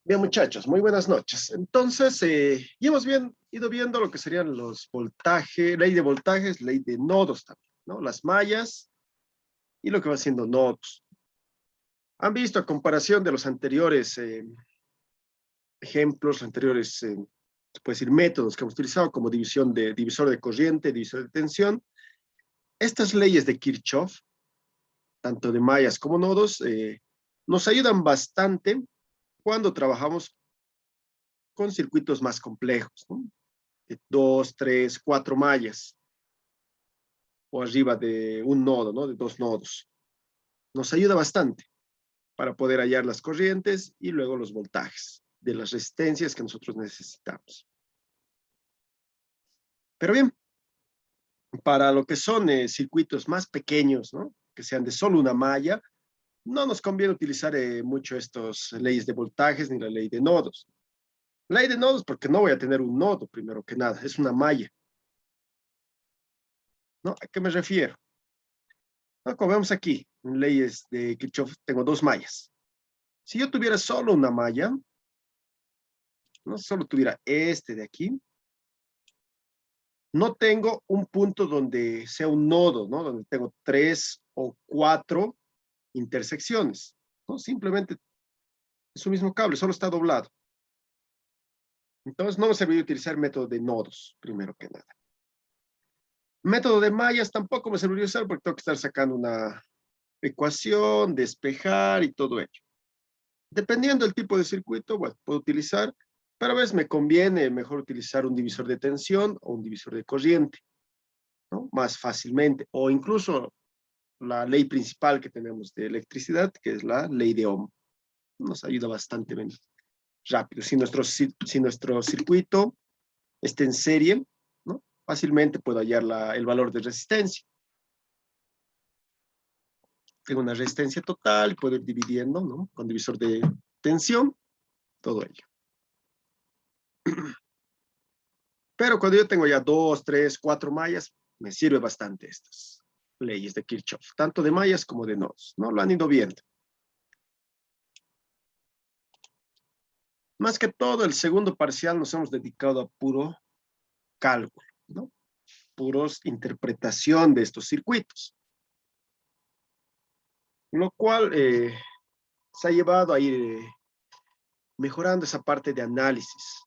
Bien, muchachos, muy buenas noches. Entonces, ya hemos ido viendo lo que serían los voltajes, ley de voltajes, ley de nodos también, ¿no? Las mallas y lo que va siendo nodos. Han visto a comparación de los anteriores ejemplos, anteriores, se puede decir, métodos que hemos utilizado como divisor de corriente, divisor de tensión. Estas leyes de Kirchhoff, tanto de mallas como nodos, nos ayudan bastante cuando trabajamos con circuitos más complejos, ¿no? De 2, 3, 4 mallas, o arriba de un nodo, ¿no? De 2 nodos. Nos ayuda bastante para poder hallar las corrientes y luego los voltajes de las resistencias que nosotros necesitamos. Pero bien, para lo que son circuitos más pequeños, ¿no? Que sean de solo una malla, no nos conviene utilizar mucho estas leyes de voltajes ni la ley de nodos. Ley de nodos porque no voy a tener un nodo, primero que nada, es una malla, ¿no? ¿A qué me refiero? ¿No? Como vemos aquí, en leyes de Kirchhoff, tengo 2 mallas. Si yo tuviera solo una malla, no solo tuviera este de aquí, no tengo un punto donde sea un nodo, ¿no? Donde tengo 3 o 4 intersecciones, ¿no? Simplemente es un mismo cable, solo está doblado. Entonces no me serviría utilizar método de nodos, primero que nada. Método de mallas tampoco me serviría usar porque tengo que estar sacando una ecuación, despejar y todo ello. Dependiendo del tipo de circuito, bueno, puedo utilizar, pero a veces me conviene mejor utilizar un divisor de tensión o un divisor de corriente, ¿no? Más fácilmente, o incluso la ley principal que tenemos de electricidad, que es la ley de Ohm. Nos ayuda bastante menos rápido. Si nuestro circuito está en serie, ¿no? Fácilmente puedo hallar el valor de resistencia. Tengo una resistencia total y puedo ir dividiendo, ¿no? Con divisor de tensión, todo ello. Pero cuando yo tengo ya 2, 3, 4 mallas, me sirve bastante estas leyes de Kirchhoff, tanto de mallas como de nodos, ¿no? Lo han ido viendo. Más que todo, el segundo parcial nos hemos dedicado a puro cálculo, ¿no? Puros interpretación de estos circuitos. Lo cual se ha llevado a ir mejorando esa parte de análisis,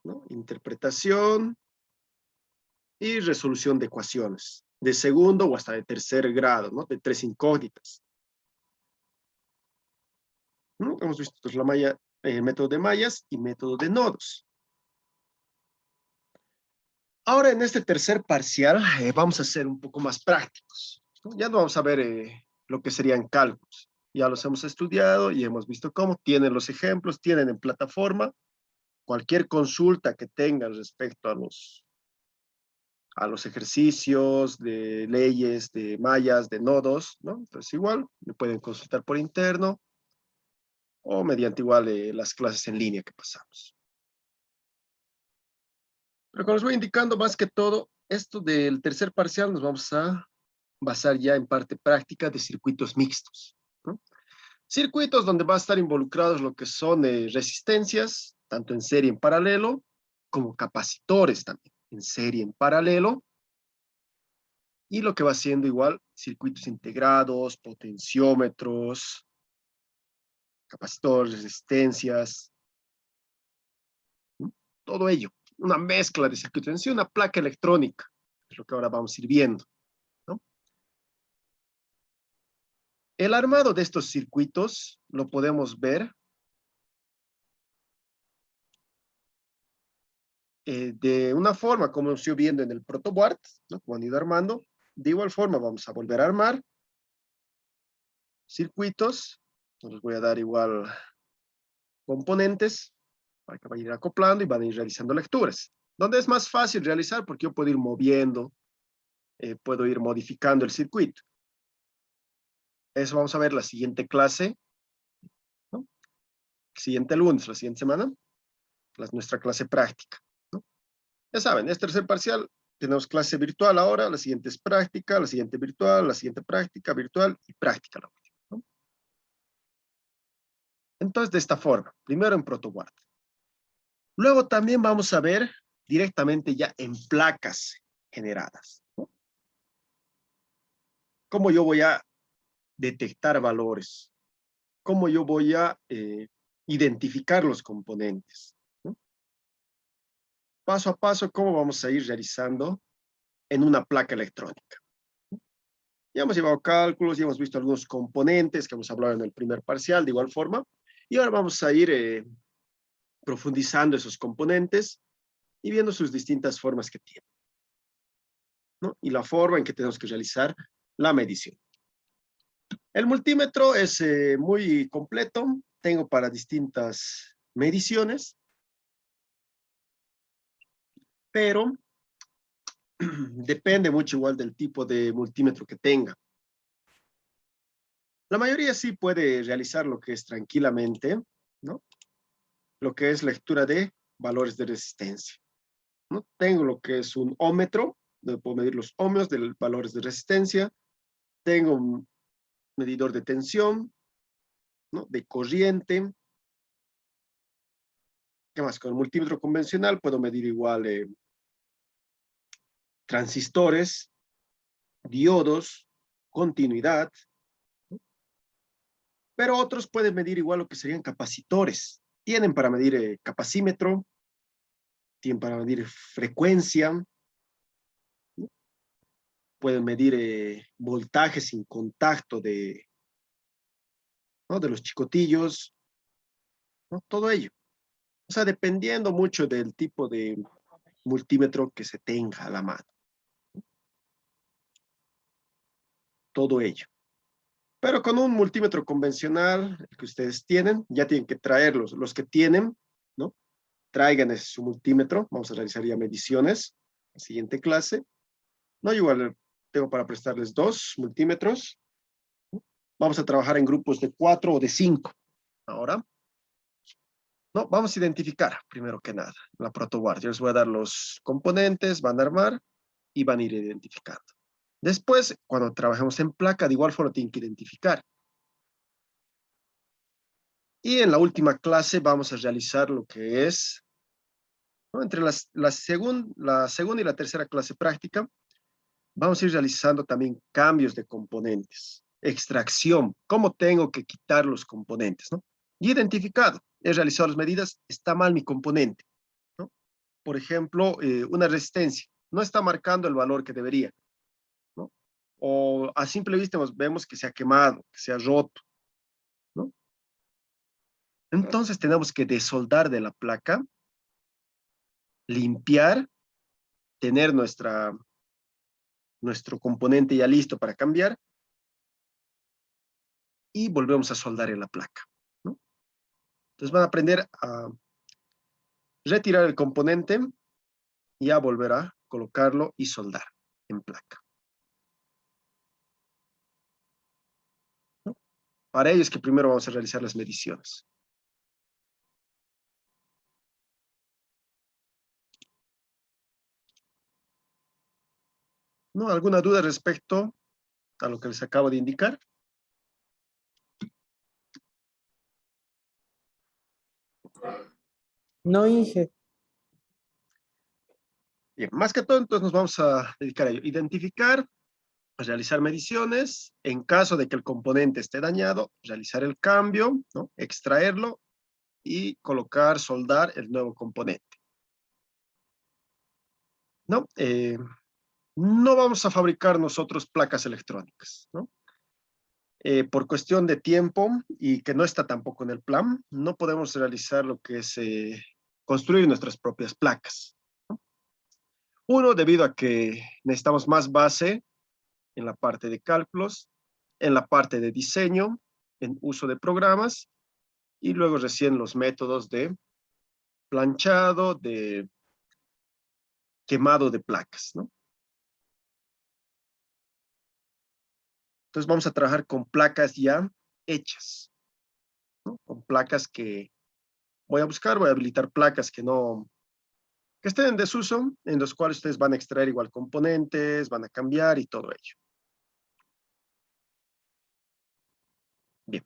¿no? Interpretación y resolución de ecuaciones, de segundo o hasta de tercer grado, ¿no? De 3 incógnitas. ¿No? Hemos visto pues, la malla, método de mallas y método de nodos. Ahora en este tercer parcial vamos a ser un poco más prácticos, ¿no? Ya no vamos a ver lo que serían cálculos. Ya los hemos estudiado y hemos visto cómo tienen los ejemplos, tienen en plataforma cualquier consulta que tengan respecto a los ejercicios de leyes, de mallas, de nodos, ¿no? Entonces igual me pueden consultar por interno o mediante igual las clases en línea que pasamos. Pero como les voy indicando, más que todo, esto del tercer parcial nos vamos a basar ya en parte práctica de circuitos mixtos, ¿no? Circuitos donde va a estar involucrados lo que son resistencias, tanto en serie en paralelo, como capacitores también, en serie en paralelo, y lo que va siendo igual circuitos integrados, potenciómetros, capacitores, resistencias, ¿no? Todo ello, una mezcla de circuitos, en sí una placa electrónica, es lo que ahora vamos a ir viendo, ¿no? El armado de estos circuitos lo podemos ver de una forma como hemos ido viendo en el protoboard, ¿no? Como han ido armando. De igual forma vamos a volver a armar circuitos. Les voy a dar igual componentes para que vayan acoplando y van a ir realizando lecturas. Donde es más fácil realizar porque yo puedo ir moviendo, puedo ir modificando el circuito. Eso vamos a ver la siguiente clase, ¿no? Siguiente lunes, la siguiente semana, nuestra clase práctica, ¿no? Ya saben, es tercer parcial, tenemos clase virtual ahora, la siguiente es práctica, la siguiente virtual, la siguiente práctica, virtual y práctica la última, ¿no? Entonces, de esta forma, primero en ProtoWard. Luego también vamos a ver directamente ya en placas generadas, ¿no? Cómo yo voy a detectar valores, cómo yo voy a identificar los componentes, ¿no? Paso a paso, cómo vamos a ir realizando en una placa electrónica. Ya hemos llevado cálculos, ya hemos visto algunos componentes que hemos hablado en el primer parcial de igual forma, y ahora vamos a ir profundizando esos componentes y viendo sus distintas formas que tienen, ¿no? Y la forma en que tenemos que realizar la medición. El multímetro es muy completo, tengo para distintas mediciones, pero depende mucho igual del tipo de multímetro que tenga. La mayoría sí puede realizar lo que es tranquilamente, ¿no? Lo que es lectura de valores de resistencia, ¿no? Tengo lo que es un ómetro, donde puedo medir los ohmios de valores de resistencia. Tengo un medidor de tensión, ¿no? De corriente. ¿Qué más? Con el multímetro convencional puedo medir igual transistores, diodos, continuidad, pero otros pueden medir igual lo que serían capacitores. Tienen para medir capacímetro, tienen para medir frecuencia, ¿no? Pueden medir voltaje sin contacto ¿no? De los chicotillos, ¿no? Todo ello. O sea, dependiendo mucho del tipo de multímetro que se tenga a la mano. Todo ello. Pero con un multímetro convencional, el que ustedes tienen, ya tienen que traerlos. Los que tienen, ¿no? Traigan ese, su multímetro. Vamos a realizar ya mediciones. La siguiente clase. No, igual tengo para prestarles 2 multímetros. Vamos a trabajar en grupos de 4 o de 5. Ahora, no, vamos a identificar, primero que nada, la ProtoWard. Yo les voy a dar los componentes, van a armar y van a ir identificando. Después, cuando trabajemos en placa, de igual forma tienen que identificar. Y en la última clase vamos a realizar lo que es, ¿no? Entre la segunda y la tercera clase práctica, vamos a ir realizando también cambios de componentes, extracción, cómo tengo que quitar los componentes, ¿no? Y identificado, he realizado las medidas, está mal mi componente, ¿no? Por ejemplo, una resistencia, no está marcando el valor que debería, ¿no? O a simple vista vemos que se ha quemado, que se ha roto, ¿no? Entonces tenemos que desoldar de la placa, limpiar, tener nuestro componente ya listo para cambiar y volvemos a soldar en la placa, ¿no? Entonces van a aprender a retirar el componente y a volver a colocarlo y soldar en placa, ¿no? Para ello es que primero vamos a realizar las mediciones. ¿No? ¿Alguna duda respecto a lo que les acabo de indicar? No, Inge. Bien, más que todo, entonces nos vamos a dedicar a ello. Identificar, realizar mediciones. En caso de que el componente esté dañado, realizar el cambio, ¿no? Extraerlo y colocar, soldar el nuevo componente, ¿no? No vamos a fabricar nosotros placas electrónicas, ¿no? Por cuestión de tiempo y que no está tampoco en el plan, no podemos realizar lo que es construir nuestras propias placas, ¿no? Uno, debido a que necesitamos más base en la parte de cálculos, en la parte de diseño, en uso de programas, y luego recién los métodos de planchado, de quemado de placas, ¿no? Entonces vamos a trabajar con placas ya hechas, ¿no? Con placas que voy a buscar, voy a habilitar placas que estén en desuso, en los cuales ustedes van a extraer igual componentes, van a cambiar y todo ello. Bien.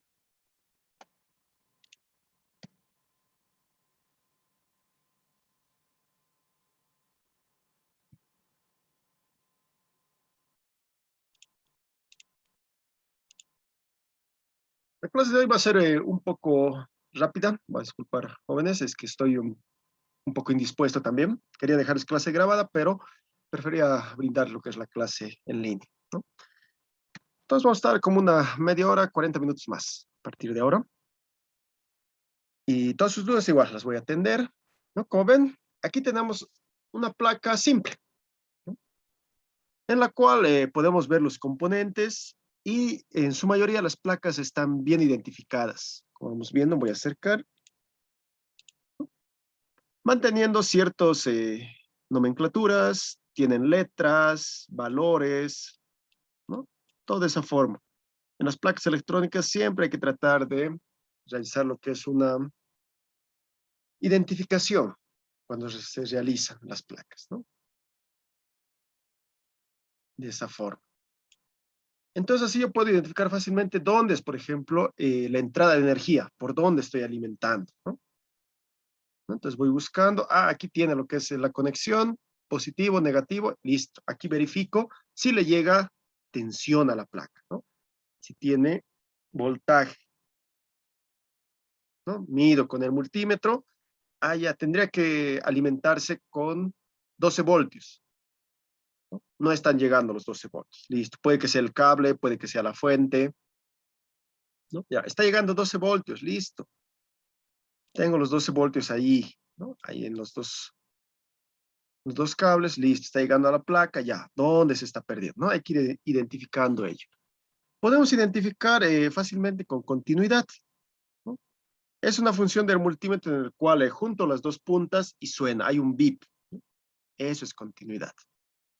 La clase de hoy va a ser un poco rápida. Voy a disculpar, jóvenes, es que estoy un poco indispuesto también. Quería dejarles clase grabada, pero prefería brindar lo que es la clase en línea, ¿no? Entonces vamos a estar como una media hora, 40 minutos más a partir de ahora. Y todas sus dudas igual las voy a atender, ¿no? Como ven, aquí tenemos una placa simple, ¿no? En la cual podemos ver los componentes y en su mayoría las placas están bien identificadas. Como vamos viendo, voy a acercar, manteniendo ciertos nomenclaturas, tienen letras, valores, ¿no? Toda esa forma. En las placas electrónicas siempre hay que tratar de realizar lo que es una identificación cuando se realizan las placas, ¿no? De esa forma. Entonces así yo puedo identificar fácilmente dónde es, por ejemplo, la entrada de energía, por dónde estoy alimentando, ¿no? Entonces voy buscando, aquí tiene lo que es la conexión, positivo, negativo, listo. Aquí verifico si le llega tensión a la placa, ¿no? Si tiene voltaje, ¿no? Mido con el multímetro, ya tendría que alimentarse con 12 voltios, ¿no? No están llegando los 12 voltios, listo. Puede que sea el cable, puede que sea la fuente, ¿no? Ya, está llegando 12 voltios, listo. Tengo los 12 voltios ahí, ¿no? Ahí en los dos cables, listo, está llegando a la placa, ya, ¿dónde se está perdiendo? ¿No? Hay que ir identificando ello. Podemos identificar fácilmente con continuidad, ¿no? Es una función del multímetro en el cual junto las dos puntas y suena, hay un bip, ¿no? Eso es continuidad.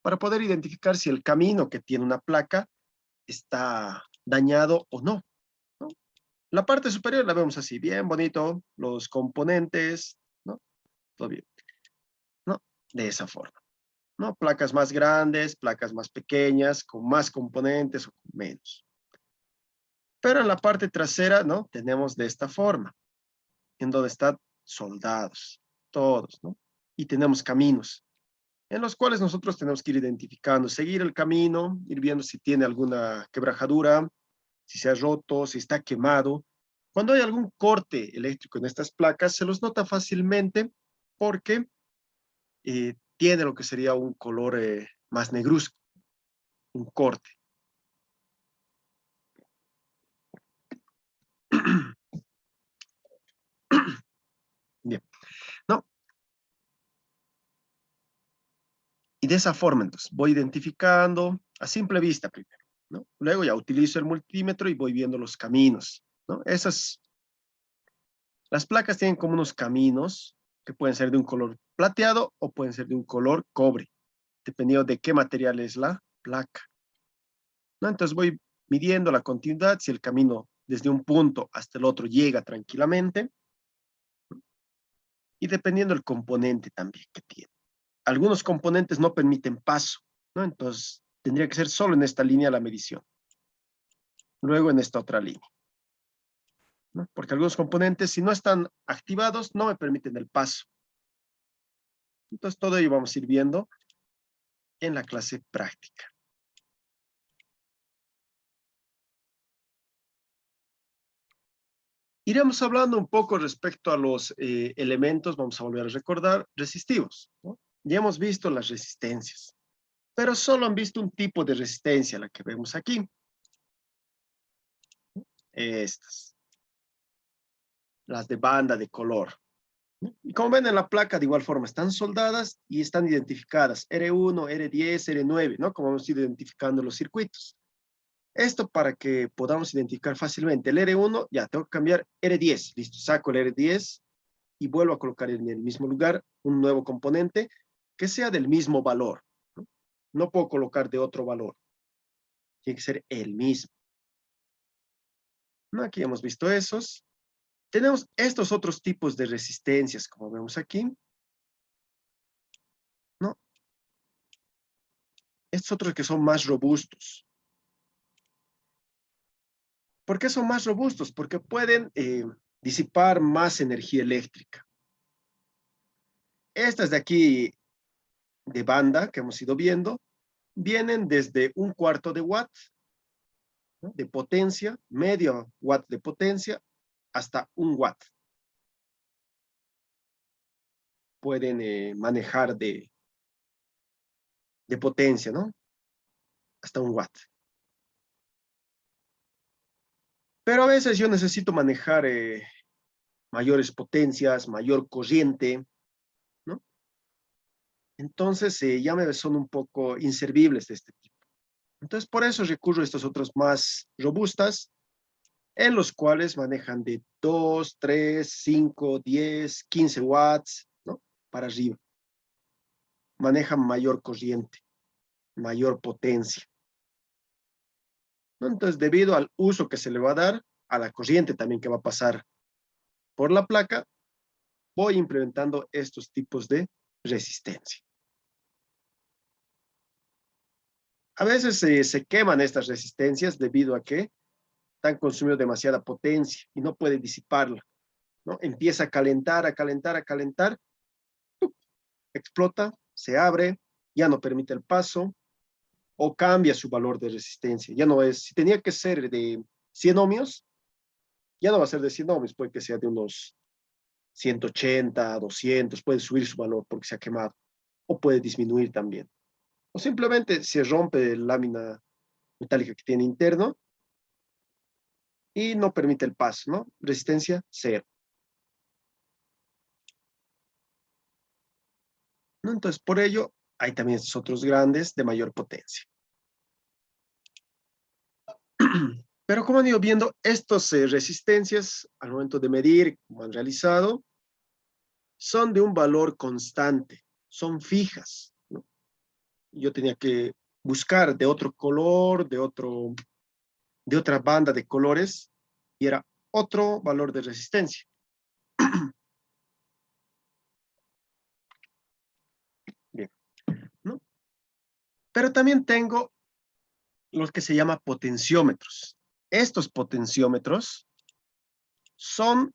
Para poder identificar si el camino que tiene una placa está dañado o no, ¿no? La parte superior la vemos así, bien bonito, los componentes, ¿no? Todo bien, ¿no? De esa forma, ¿no? Placas más grandes, placas más pequeñas, con más componentes o con menos. Pero en la parte trasera, ¿no? Tenemos de esta forma, en donde están soldados, todos, ¿no? Y tenemos caminos, en los cuales nosotros tenemos que ir identificando, seguir el camino, ir viendo si tiene alguna quebrajadura, si se ha roto, si está quemado. Cuando hay algún corte eléctrico en estas placas, se los nota fácilmente porque tiene lo que sería un color más negruzco, un corte. Bien, ¿no? Y de esa forma, entonces, voy identificando a simple vista primero, ¿no? Luego ya utilizo el multímetro y voy viendo los caminos, ¿no? Las placas tienen como unos caminos que pueden ser de un color plateado o pueden ser de un color cobre, dependiendo de qué material es la placa, ¿no? Entonces voy midiendo la continuidad, si el camino desde un punto hasta el otro llega tranquilamente, y dependiendo del componente también que tiene. Algunos componentes no permiten paso, ¿no? Entonces tendría que ser solo en esta línea la medición, luego en esta otra línea, ¿no? Porque algunos componentes, si no están activados, no me permiten el paso. Entonces todo ello vamos a ir viendo en la clase práctica. Iremos hablando un poco respecto a los elementos, vamos a volver a recordar, resistivos, ¿no? Ya hemos visto las resistencias, pero solo han visto un tipo de resistencia, la que vemos aquí. Estas, las de banda de color. Y como ven en la placa, de igual forma, están soldadas y están identificadas R1, R10, R9, ¿no? Como hemos ido identificando los circuitos. Esto para que podamos identificar fácilmente el R1, ya tengo que cambiar R10, listo, saco el R10 y vuelvo a colocar en el mismo lugar un nuevo componente que sea del mismo valor, ¿no? No puedo colocar de otro valor, tiene que ser el mismo, ¿no? Aquí hemos visto esos. Tenemos estos otros tipos de resistencias, como vemos aquí, ¿no? Estos otros que son más robustos. ¿Por qué son más robustos? Porque pueden disipar más energía eléctrica. Estas de aquí de banda que hemos ido viendo vienen desde 1/4 de watt ¿no? De potencia, medio watt de potencia, hasta 1 watt. Pueden manejar de potencia, ¿no? Hasta 1 watt. Pero a veces yo necesito manejar mayores potencias, mayor corriente, ¿no? Entonces ya me son un poco inservibles de este tipo. Entonces por eso recurro a estos otros más robustas, en los cuales manejan de 2, 3, 5, 10, 15 watts, ¿no? Para arriba. Manejan mayor corriente, mayor potencia, ¿no? Entonces, debido al uso que se le va a dar, a la corriente también que va a pasar por la placa, voy implementando estos tipos de resistencia. A veces se queman estas resistencias debido a que están consumiendo demasiada potencia y no puede disiparla, ¿no? Empieza a calentar, a calentar, a calentar, ¡tup! Explota, se abre, ya no permite el paso o cambia su valor de resistencia. Ya no es, si tenía que ser de 100 ohmios, ya no va a ser de 100 ohmios, puede que sea de unos 180, 200, puede subir su valor porque se ha quemado o puede disminuir también. O simplemente se rompe la lámina metálica que tiene interno y no permite el paso, ¿no? Resistencia cero. ¿No? Entonces, por ello, hay también estos otros grandes de mayor potencia. Pero como han ido viendo, estas resistencias, al momento de medir, como han realizado, son de un valor constante, son fijas, ¿no? Yo tenía que buscar de otro color, de otra banda de colores, y era otro valor de resistencia. Bien, ¿no? Pero también tengo los que se llaman potenciómetros. Estos potenciómetros son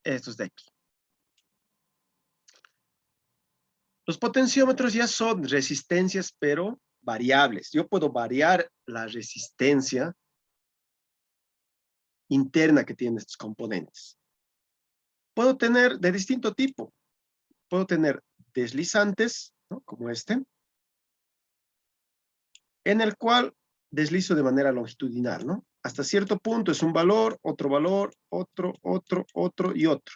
estos de aquí. Los potenciómetros ya son resistencias, pero variables. Yo puedo variar la resistencia interna que tienen estos componentes. Puedo tener de distinto tipo. Puedo tener deslizantes, ¿no? Como este, en el cual deslizo de manera longitudinal, ¿no? Hasta cierto punto es un valor, otro, otro y otro.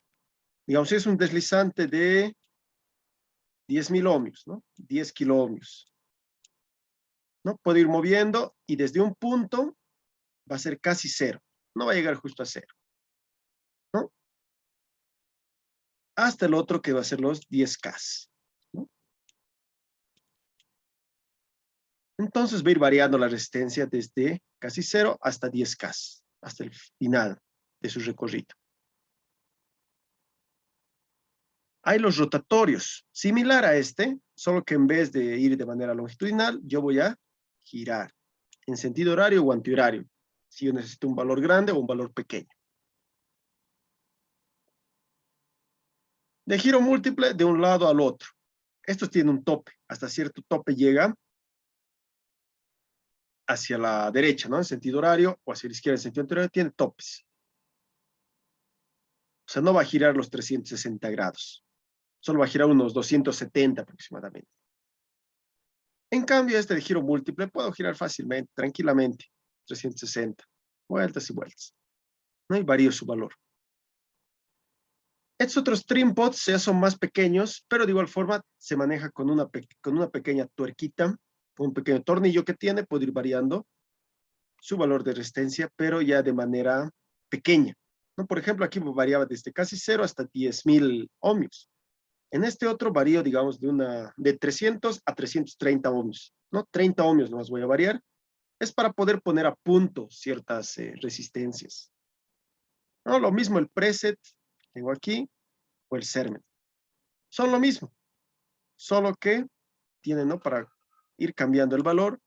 Digamos, si es un deslizante de 10.000 ohmios, ¿no? 10 kiloohmios, ¿no? Puedo ir moviendo y desde un punto va a ser casi cero. No va a llegar justo a cero, ¿no? Hasta el otro que va a ser los 10K, ¿no? Entonces va a ir variando la resistencia desde casi cero hasta 10K, hasta el final de su recorrido. Hay los rotatorios, similar a este, solo que en vez de ir de manera longitudinal, yo voy a girar en sentido horario o antihorario, si yo necesito un valor grande o un valor pequeño. De giro múltiple de un lado al otro. Estos tienen un tope, hasta cierto tope llega hacia la derecha, ¿no? En sentido horario, o hacia la izquierda en sentido antihorario, tiene topes. O sea, no va a girar los 360 grados. Solo va a girar unos 270 aproximadamente. En cambio, este de giro múltiple puedo girar fácilmente, tranquilamente, 360, vueltas y vueltas. No hay varío su valor. Estos otros trim pods ya son más pequeños, pero de igual forma se maneja con una pequeña tuerquita, con un pequeño tornillo que tiene, puede ir variando su valor de resistencia, pero ya de manera pequeña, ¿no? Por ejemplo, aquí variaba desde casi 0 hasta 10.000 ohmios. En este otro varío, digamos, de 300 a 330 ohmios, ¿no? 30 ohmios nomás voy a variar. Es para poder poner a punto ciertas resistencias, ¿no? Lo mismo el preset que tengo aquí o el sermen. Son lo mismo, solo que tienen, ¿no? Para ir cambiando el valor,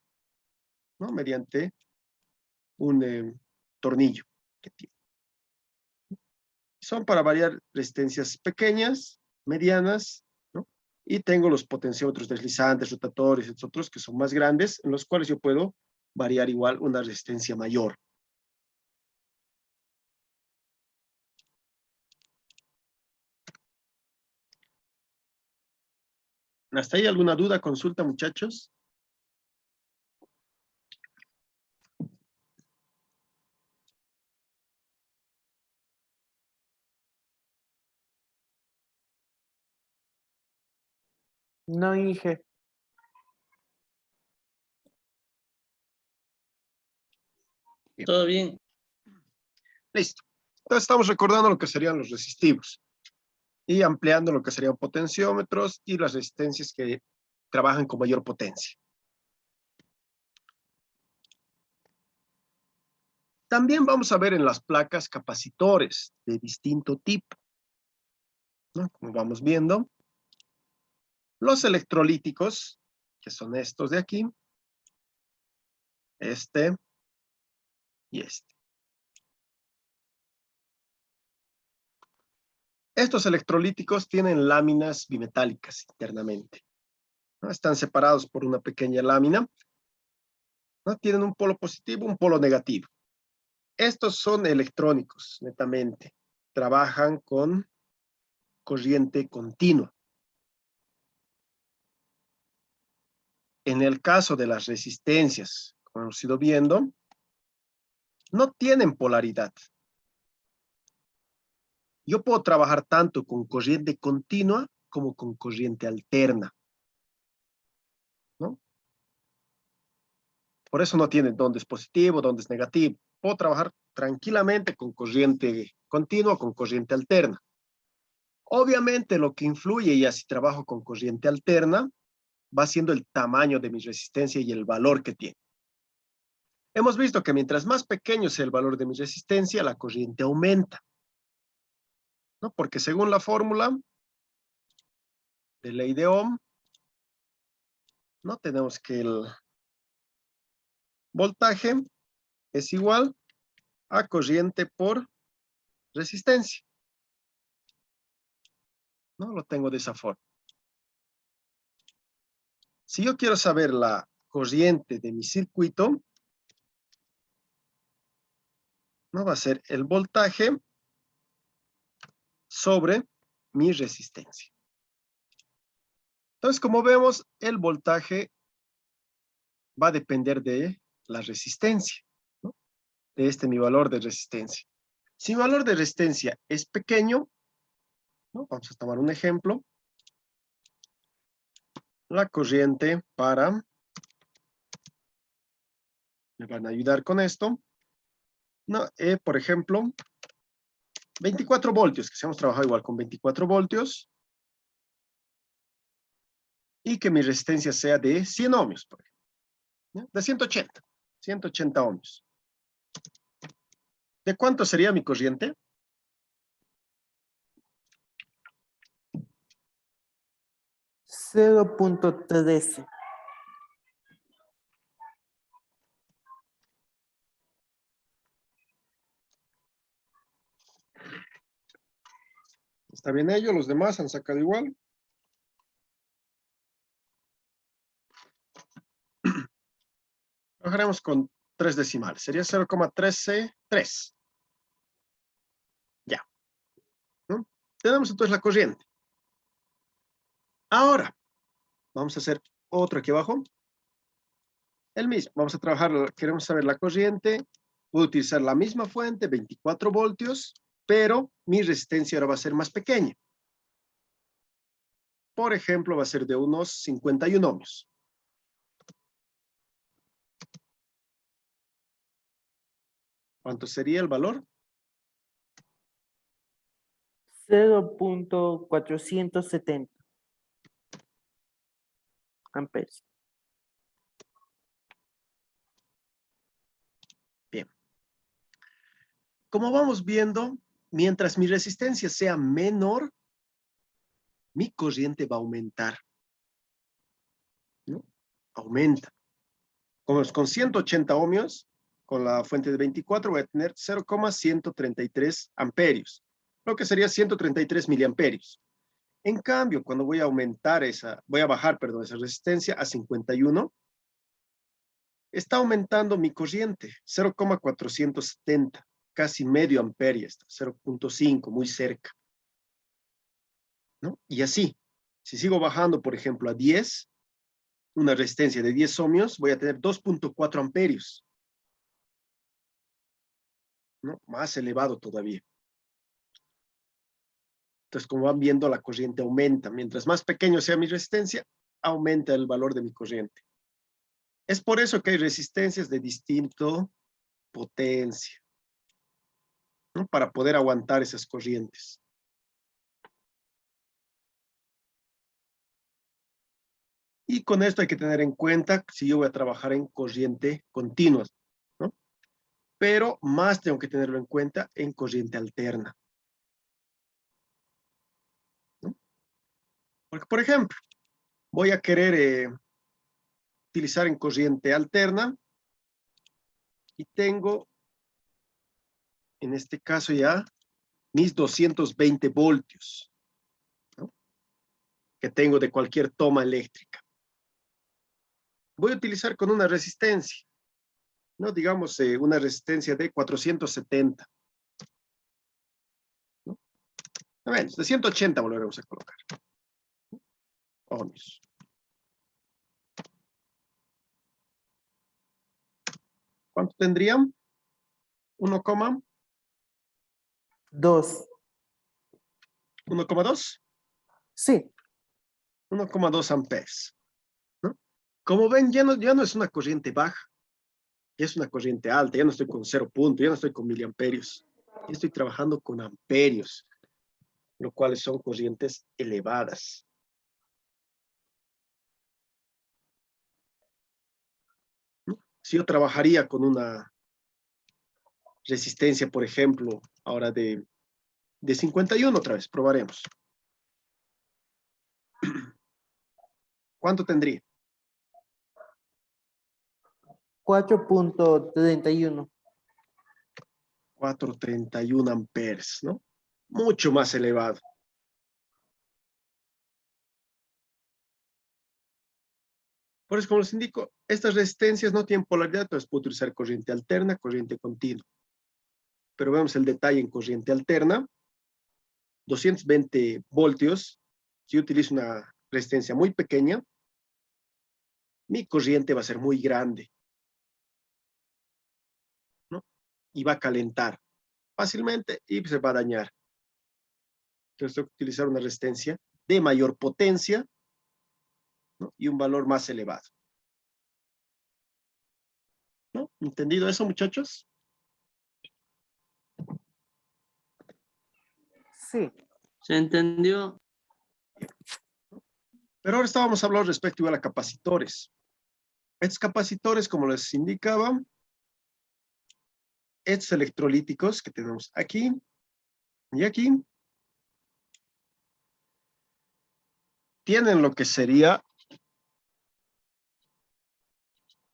¿no? Mediante un tornillo que tiene. Son para variar resistencias pequeñas, medianas, ¿no? Y tengo los potenciómetros deslizantes, rotatorios, otros que son más grandes, en los cuales yo puedo variar igual una resistencia mayor. ¿Hasta ahí alguna duda, consulta, muchachos? No dije. Todo bien. Listo. Entonces estamos recordando lo que serían los resistivos y ampliando lo que serían potenciómetros y las resistencias que trabajan con mayor potencia. También vamos a ver en las placas capacitores de distinto tipo, ¿no? Como vamos viendo, los electrolíticos, que son estos de aquí, este y este. Estos electrolíticos tienen láminas bimetálicas internamente, ¿no? Están separados por una pequeña lámina, ¿no? Tienen un polo positivo, un polo negativo. Estos son electrónicos, netamente. Trabajan con corriente continua. En el caso de las resistencias, como hemos ido viendo, no tienen polaridad. Yo puedo trabajar tanto con corriente continua como con corriente alterna, ¿no? Por eso no tienen dónde es positivo, dónde es negativo. Puedo trabajar tranquilamente con corriente continua o con corriente alterna. Obviamente lo que influye, y así trabajo con corriente alterna, va siendo el tamaño de mi resistencia y el valor que tiene. Hemos visto que mientras más pequeño sea el valor de mi resistencia, la corriente aumenta, ¿no? Porque según la fórmula de ley de Ohm, ¿no? Tenemos que el voltaje es igual a corriente por resistencia, ¿no? Lo tengo de esa forma. Si yo quiero saber la corriente de mi circuito, ¿no? Va a ser el voltaje sobre mi resistencia. Entonces, como vemos, el voltaje va a depender de la resistencia, ¿no? De mi valor de resistencia. Si mi valor de resistencia es pequeño, ¿no? Vamos a tomar un ejemplo. La corriente para, me van a ayudar con esto, ¿no? Por ejemplo, 24 voltios, que si hemos trabajado igual con 24 voltios, y que mi resistencia sea de 100 ohmios, por ejemplo, ¿no? De 180 ohmios. ¿De cuánto sería mi corriente? 0.13. ¿Está bien ello? ¿Los demás han sacado igual? Trabajaremos con 3 decimales. Sería 0,133. Ya. ¿No? Tenemos entonces la corriente. Ahora, vamos a hacer otro aquí abajo. El mismo. Vamos a trabajar, queremos saber la corriente. Voy a utilizar la misma fuente, 24 voltios, pero mi resistencia ahora va a ser más pequeña. Por ejemplo, va a ser de unos 51 ohmios. ¿Cuánto sería el valor? 0.470 amperes. Bien. Como vamos viendo, mientras mi resistencia sea menor, mi corriente va a aumentar, ¿no? Aumenta. Con 180 ohmios, con la fuente de 24, voy a tener 0,133 amperios, lo que sería 133 miliamperios. En cambio, cuando voy a bajar, esa resistencia a 51, está aumentando mi corriente, 0,470, casi medio amperio, está 0,5, muy cerca, ¿no? Y así, si sigo bajando, por ejemplo, a 10, una resistencia de 10 ohmios, voy a tener 2,4 amperios, ¿no? Más elevado todavía. Entonces, como van viendo, la corriente aumenta. Mientras más pequeño sea mi resistencia, aumenta el valor de mi corriente. Es por eso que hay resistencias de distinto potencia, ¿no? Para poder aguantar esas corrientes. Y con esto hay que tener en cuenta si yo voy a trabajar en corriente continua, ¿no? Pero más tengo que tenerlo en cuenta en corriente alterna, ¿no? Porque, por ejemplo, voy a querer utilizar en corriente alterna y tengo, en este caso ya, mis 220 voltios, ¿no? Que tengo de cualquier toma eléctrica. Voy a utilizar con una resistencia, ¿no? Digamos, una resistencia de 470, ¿no? A ver, de 180 volveremos a colocar. Ohmios. ¿Cuánto tendrían? 1,2. 2. 1,2. Sí. 1,2 amperes, ¿no? Como ven, ya no es una corriente baja, ya es una corriente alta, ya no estoy con 0 punto, ya no estoy con miliamperios, ya estoy trabajando con amperios, lo cual son corrientes elevadas. ¿No? Si yo trabajaría con una resistencia, por ejemplo, ahora de 51 otra vez, probaremos. ¿Cuánto tendría? 4.31. 431 amperes, ¿no? Mucho más elevado. Por eso, como les indico, estas resistencias no tienen polaridad, entonces puedo utilizar corriente alterna, corriente continua. Pero vemos el detalle en corriente alterna. 220 voltios. Si yo utilizo una resistencia muy pequeña, mi corriente va a ser muy grande, ¿no? Y va a calentar fácilmente y se va a dañar. Entonces tengo que utilizar una resistencia de mayor potencia, ¿no? Y un valor más elevado, ¿no? ¿Entendido eso, muchachos? Sí. ¿Se entendió? Pero ahora estábamos hablando respecto igual a capacitores. Estos capacitores, como les indicaba, estos electrolíticos que tenemos aquí y aquí, tienen lo que sería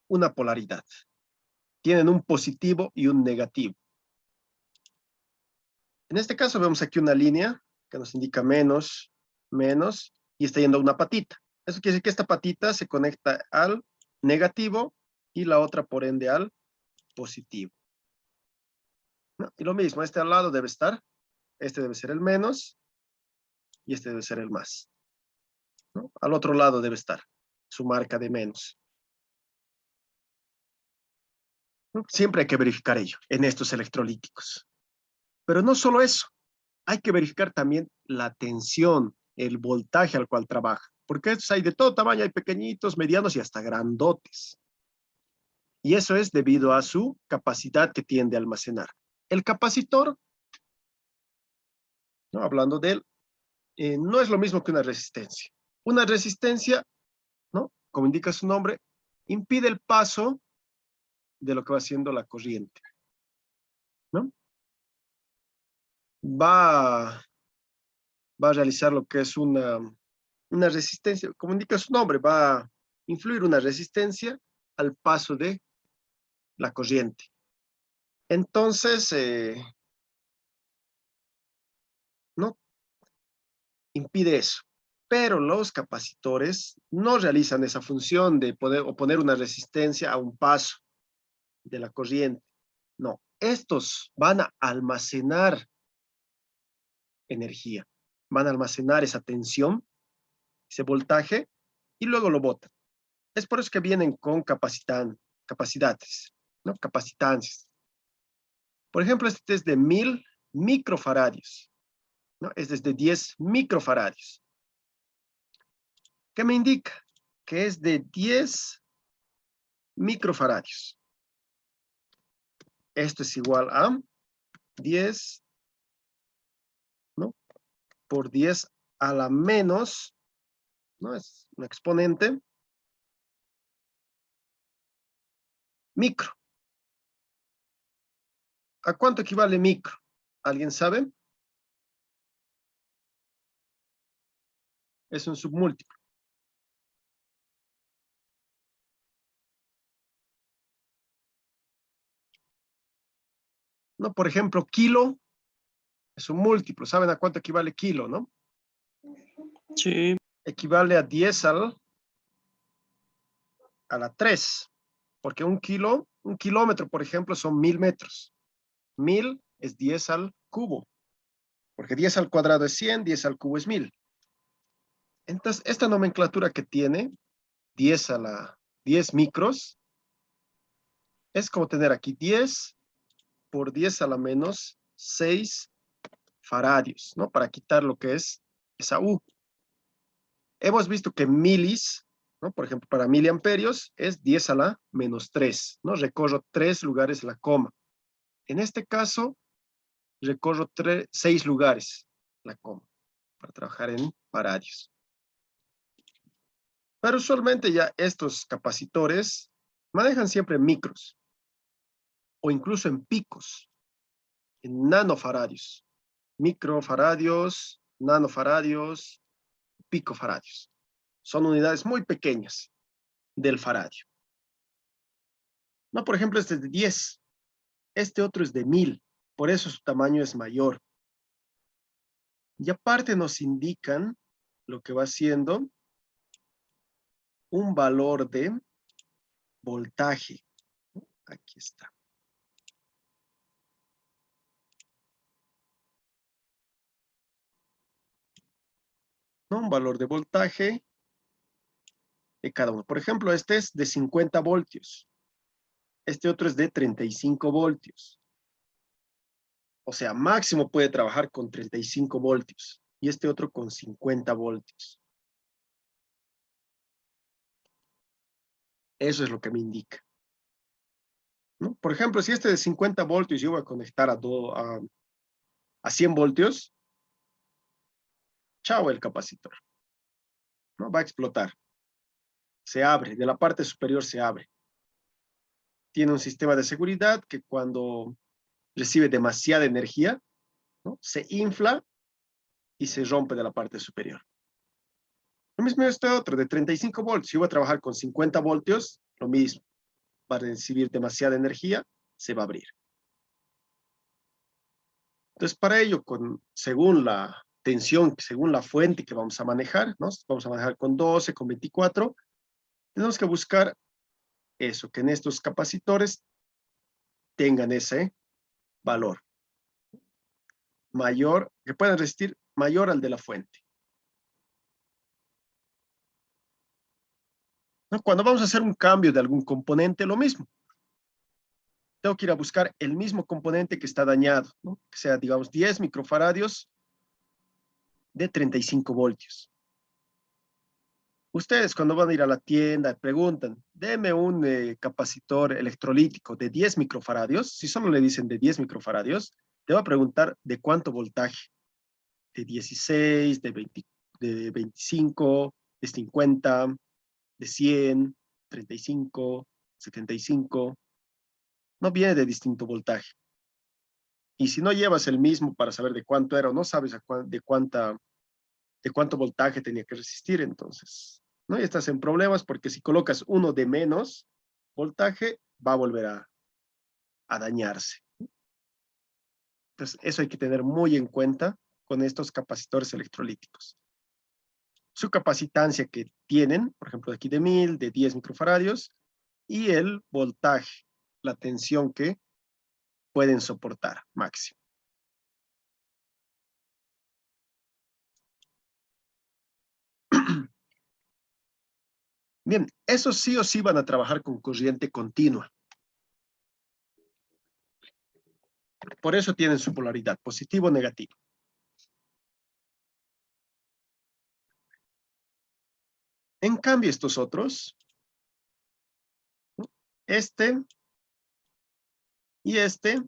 una polaridad. Tienen un positivo y un negativo. En este caso vemos aquí una línea que nos indica menos, menos, y está yendo a una patita. Eso quiere decir que esta patita se conecta al negativo y la otra, por ende, al positivo, ¿no? Y lo mismo, este al lado debe estar, este debe ser el menos y este debe ser el más, ¿no? Al otro lado debe estar su marca de menos, ¿no? Siempre hay que verificar ello en estos electrolíticos. Pero no solo eso, hay que verificar también la tensión, el voltaje al cual trabaja, porque estos hay de todo tamaño, hay pequeñitos, medianos y hasta grandotes. Y eso es debido a su capacidad que tiende a almacenar. El capacitor, ¿no? Hablando de él, no es lo mismo que una resistencia. Una resistencia, ¿no? Como indica su nombre, impide el paso de lo que va haciendo la corriente, ¿no? Va a realizar lo que es una resistencia, como indica su nombre, va a influir una resistencia al paso de la corriente. Entonces, no impide eso. Pero los capacitores no realizan esa función de poder oponer una resistencia a un paso de la corriente. No, estos van a almacenar energía, van a almacenar esa tensión, ese voltaje, y luego lo botan. Es por eso que vienen con capacidades, ¿no? Capacitancias. Por ejemplo, este es de 1000 microfaradios, ¿no? Este es de 10 microfaradios. ¿Qué me indica? Que es de 10 microfaradios. Esto es igual a 10, ¿no? Por 10 a la menos, ¿no? Es un exponente, micro. ¿A cuánto equivale micro? ¿Alguien sabe? Es un submúltiplo. ¿No? Por ejemplo, kilo es un múltiplo. ¿Saben a cuánto equivale kilo, no? Sí. Equivale a 10 a la 3. Porque un kilómetro, por ejemplo, son 1000 metros. 1000 es 10 al cubo. Porque 10 al cuadrado es 100, 10 al cubo es 1000. Entonces, esta nomenclatura que tiene, 10 a la 10 micros, es como tener aquí 10 por 10 a la menos 6 faradios, ¿no? Para quitar lo que es esa U. Hemos visto que milis, ¿no? Por ejemplo, para miliamperios es 10 a la menos 3, ¿no? Recorro 3 lugares la coma. En este caso, recorro 6 lugares la coma para trabajar en faradios. Pero usualmente ya estos capacitores manejan siempre micros o incluso en picos, en nanofaradios, microfaradios, nanofaradios, picofaradios. Son unidades muy pequeñas del faradio. No, por ejemplo, este es de 10. Este otro es de 1000. Por eso su tamaño es mayor. Y aparte nos indican lo que va siendo un valor de voltaje. Aquí está. ¿No? Un valor de voltaje de cada uno. Por ejemplo, este es de 50 voltios. Este otro es de 35 voltios. O sea, máximo puede trabajar con 35 voltios. Y este otro con 50 voltios. Eso es lo que me indica, ¿no? Por ejemplo, si este de 50 voltios yo voy a conectar a 100 voltios, chao el capacitor, ¿no? Va a explotar. Se abre, de la parte superior se abre. Tiene un sistema de seguridad que cuando recibe demasiada energía, ¿no? Se infla y se rompe de la parte superior. Lo mismo este otro, de 35 voltios. Si yo voy a trabajar con 50 voltios, lo mismo. Va a recibir demasiada energía, se va a abrir. Entonces, para ello, según la tensión, según la fuente que vamos a manejar, ¿no? Vamos a manejar con 12, con 24, tenemos que buscar eso, que en estos capacitores tengan ese valor mayor, que puedan resistir mayor al de la fuente. ¿No? Cuando vamos a hacer un cambio de algún componente, lo mismo. Tengo que ir a buscar el mismo componente que está dañado, ¿no? Que sea, digamos, 10 microfaradios de 35 voltios. Ustedes cuando van a ir a la tienda preguntan, deme un capacitor electrolítico de 10 microfaradios. Si solo le dicen de 10 microfaradios, te va a preguntar de cuánto voltaje. De 16, de 20, de 25, de 50, de 100, 35, 75. No viene de distinto voltaje. Y si no llevas el mismo para saber de cuánto era o no sabes de cuánto voltaje tenía que resistir, entonces, ¿no? Y estás en problemas porque si colocas uno de menos voltaje, va a volver a dañarse. Entonces, eso hay que tener muy en cuenta con estos capacitores electrolíticos. su capacitancia que tienen, por ejemplo, de aquí de 1000, de 10 microfaradios, y el voltaje, la tensión que pueden soportar máximo. Bien, esos sí o sí van a trabajar con corriente continua. Por eso tienen su polaridad, positivo o negativo. En cambio, estos otros, este y este,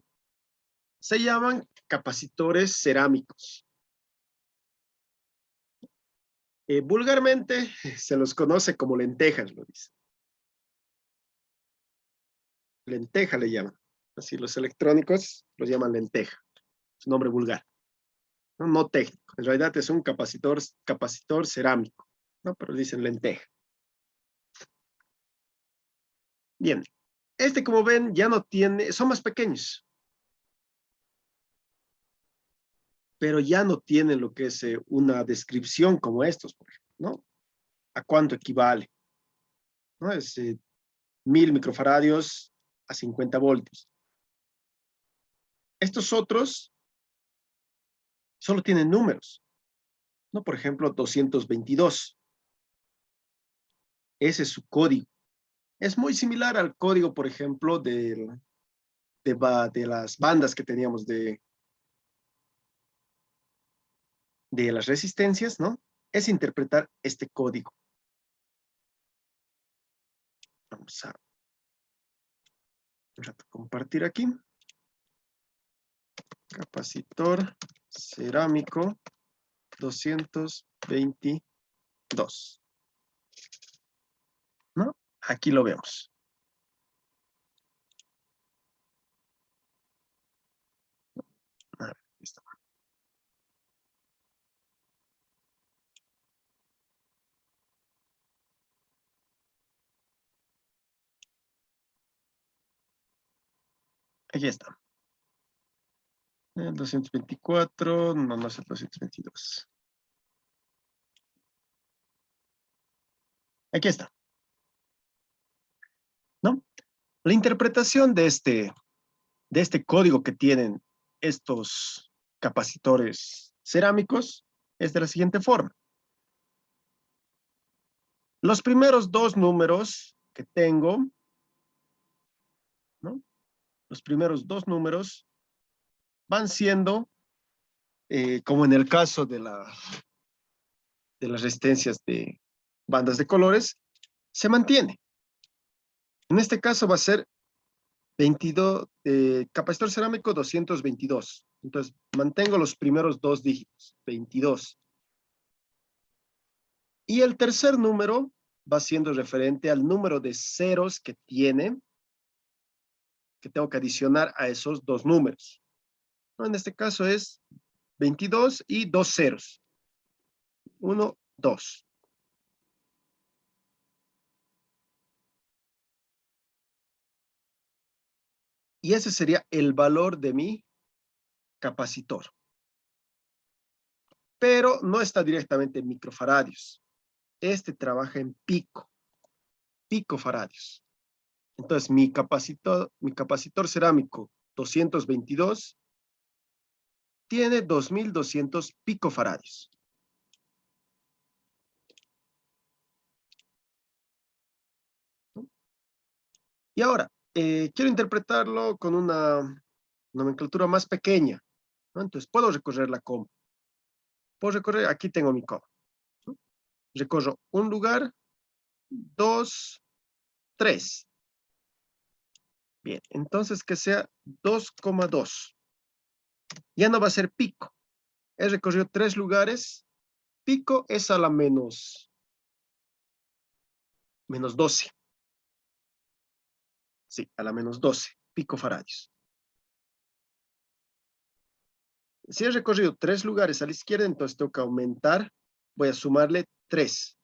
se llaman capacitores cerámicos. Vulgarmente se los conoce como lentejas, lo dice. Lenteja le llaman. Así los electrónicos los llaman lenteja. Es un nombre vulgar. No, no técnico. En realidad es un capacitor cerámico, ¿no? Pero dicen lenteja. Bien. Este, como ven, ya no tiene, son más pequeños. Pero ya no tienen lo que es una descripción como estos, por ejemplo, ¿no? ¿A cuánto equivale? ¿No? Es 1000 microfaradios a 50 voltios. Estos otros solo tienen números, ¿no? Por ejemplo, 222. Ese es su código. Es muy similar al código, por ejemplo, de las bandas que teníamos de las resistencias, ¿no? Es interpretar este código. Vamos a compartir aquí. Capacitor cerámico 222. ¿No? Aquí lo vemos. A ver, listo. Aquí está. El 224, no es el 222. Aquí está. ¿No? La interpretación de este código que tienen estos capacitores cerámicos es de la siguiente forma. Los primeros dos números que tengo, ¿no? Los primeros dos números van siendo, como en el caso de las resistencias de bandas de colores, se mantiene. En este caso va a ser 22, capacitor cerámico 222. Entonces, mantengo los primeros dos dígitos, 22. Y el tercer número va siendo referente al número de ceros que tiene, que tengo que adicionar a esos dos números. ¿No? En este caso es 22 y dos ceros. 1, 2. Y ese sería el valor de mi capacitor. Pero no está directamente en microfaradios. Este trabaja en picofaradios. Entonces, mi capacitor cerámico 222 tiene 2200 picofaradios. Y ahora, quiero interpretarlo con una nomenclatura más pequeña, ¿no? Entonces, puedo recorrerla como. Puedo recorrer, aquí tengo mi coma, ¿no? Recorro un lugar, 2, 3. Bien, entonces que sea 2,2. Ya no va a ser pico. He recorrido 3 lugares. Pico es a la menos 12. Sí, a la menos 12 picofaradios. Si he recorrido 3 lugares a la izquierda, entonces tengo que aumentar. Voy a sumarle 3.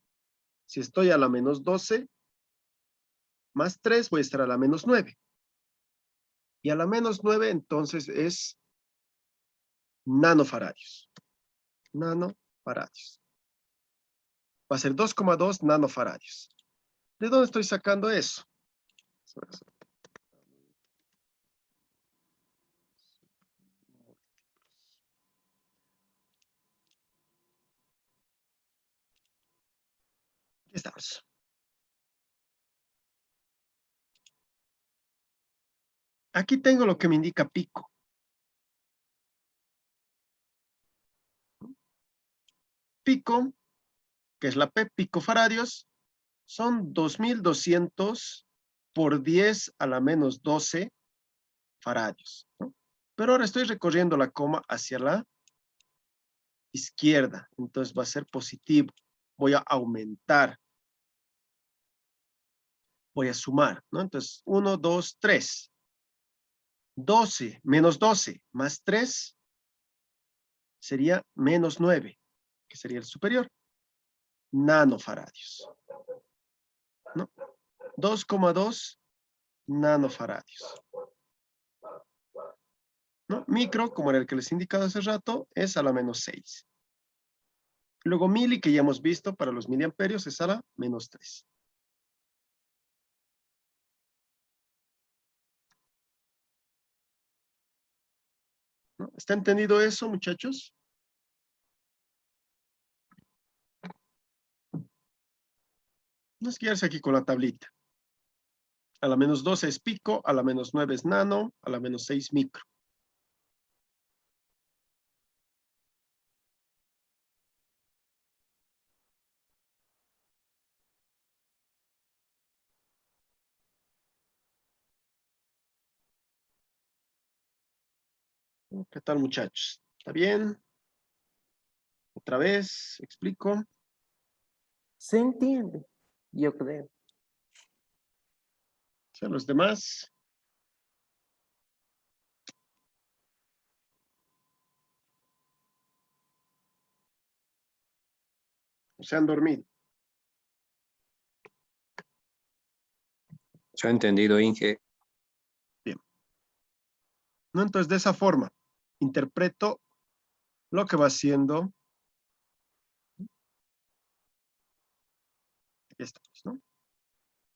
Si estoy a la menos 12, más 3, voy a estar a la menos 9. Y a la menos 9, entonces es nanofaradios. Nanofaradios. Va a ser 2,2 nanofaradios. ¿De dónde estoy sacando eso? Aquí estamos. Aquí tengo lo que me indica pico. Pico, que es la P, picofaradios, son 2.200 por 10 a la menos 12 faradios, ¿no? Pero ahora estoy recorriendo la coma hacia la izquierda, entonces va a ser positivo. Voy a aumentar. Voy a sumar, ¿no? Entonces, 1, 2, 3. 12 menos 12 más 3 sería menos 9, que sería el superior. Nanofaradios, ¿no? 2,2 nanofaradios. ¿No? Micro, como era el que les he indicado hace rato, es a la menos 6. Luego mili, que ya hemos visto para los miliamperios, es a la menos 3. ¿No? ¿Está entendido eso, muchachos? No es quedarse aquí con la tablita. A la menos 12 es pico, a la menos 9 es nano, a la menos 6 micro. ¿Qué tal, muchachos? ¿Está bien? Otra vez, explico. Se entiende, yo creo. ¿Sí, a los demás? ¿Se han dormido? Se ha entendido, Inge. Bien. ¿No? Entonces, de esa forma, interpreto lo que va haciendo. Aquí estamos, ¿no?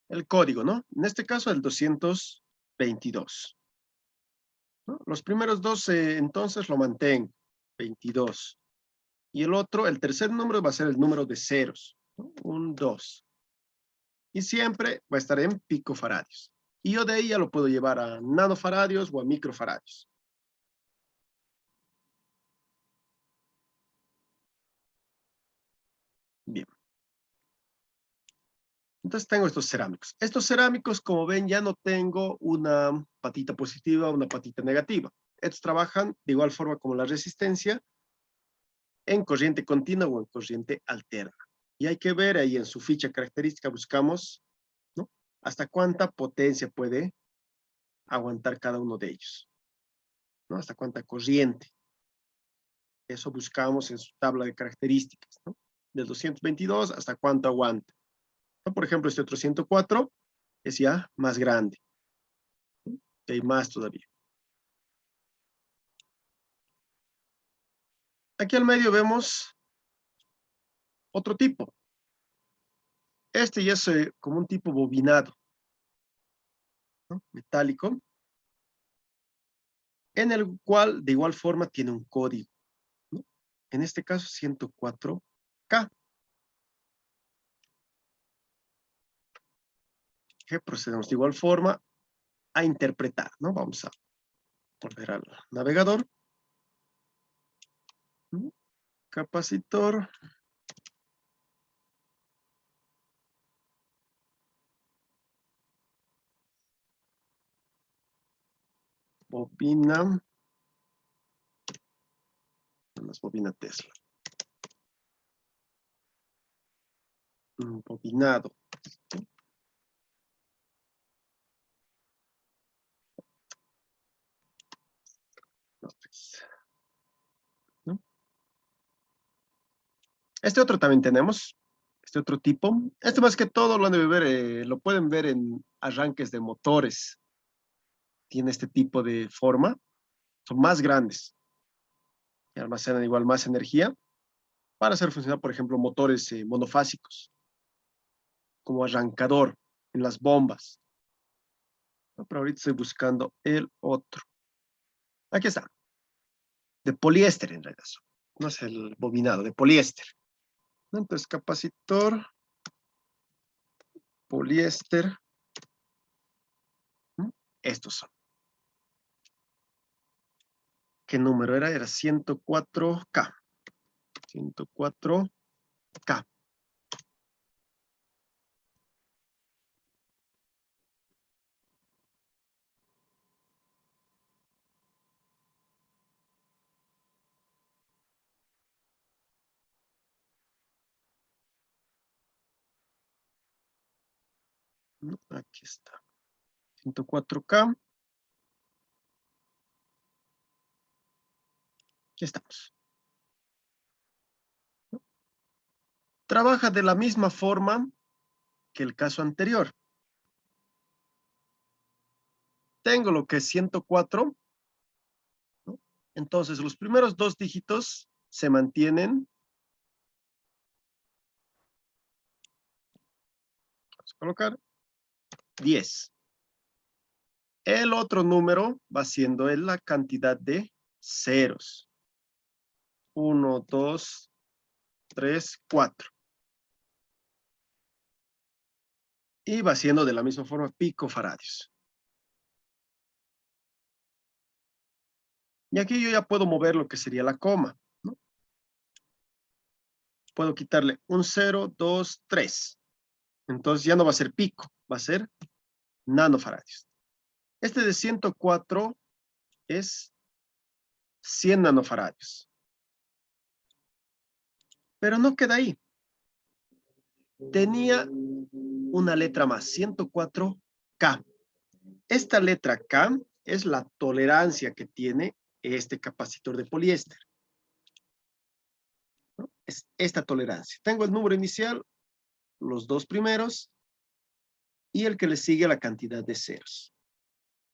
El código, ¿no? En este caso, el 222. ¿No? Los primeros dos, entonces, lo mantengo. 22. Y el otro, el tercer número va a ser el número de ceros, ¿no? 1, 2. Y siempre va a estar en picofaradios. Y yo de ahí ya lo puedo llevar a nanofaradios o a microfaradios. Bien. Entonces tengo estos cerámicos. Estos cerámicos, como ven, ya no tengo una patita positiva, una patita negativa. Estos trabajan de igual forma como la resistencia en corriente continua o en corriente alterna. Y hay que ver ahí en su ficha característica, buscamos, ¿no? Hasta cuánta potencia puede aguantar cada uno de ellos, ¿no? Hasta cuánta corriente. Eso buscamos en su tabla de características, ¿no? Del 222 hasta cuánto aguanta. ¿No? Por ejemplo, este otro 104 es ya más grande. ¿No? Y hay más todavía. Aquí al medio vemos otro tipo. Este ya es como un tipo bobinado, ¿no? Metálico, en el cual de igual forma tiene un código, ¿no? En este caso 104K. Que procedemos de igual forma a interpretar, ¿no? Vamos a volver al navegador. ¿No? Capacitor. Bobina. Más bobina Tesla. Bobinado. ¿No? Este otro también tenemos. Este otro tipo. Este más que todo lo han de ver, lo pueden ver en arranques de motores. Tiene este tipo de forma. Son más grandes. Y almacenan igual más energía. para hacer funcionar, por ejemplo, motores monofásicos, como arrancador en las bombas. No, pero ahorita estoy buscando el otro. Aquí está. De poliéster en realidad. No es el bobinado, de poliéster. Entonces, capacitor, poliéster. Estos son. ¿Qué número era? Era 104K. 104K. Aquí está. 104K. Aquí estamos. Trabaja de la misma forma que el caso anterior. Tengo lo que es 104, ¿no? Entonces, los primeros dos dígitos se mantienen. Vamos a colocar 10. El otro número va siendo la cantidad de ceros. 1, 2, 3, 4. Y va siendo de la misma forma picofaradios. Y aquí yo ya puedo mover lo que sería la coma, ¿no? Puedo quitarle un 0, 2, 3. Entonces ya no va a ser pico, va a ser nanofaradios. Este de 104 es 100 nanofaradios. Pero no queda ahí. Tenía una letra más, 104K. Esta letra K es la tolerancia que tiene este capacitor de poliéster, ¿no? Es esta tolerancia. Tengo el número inicial, los dos primeros, y el que le sigue la cantidad de ceros.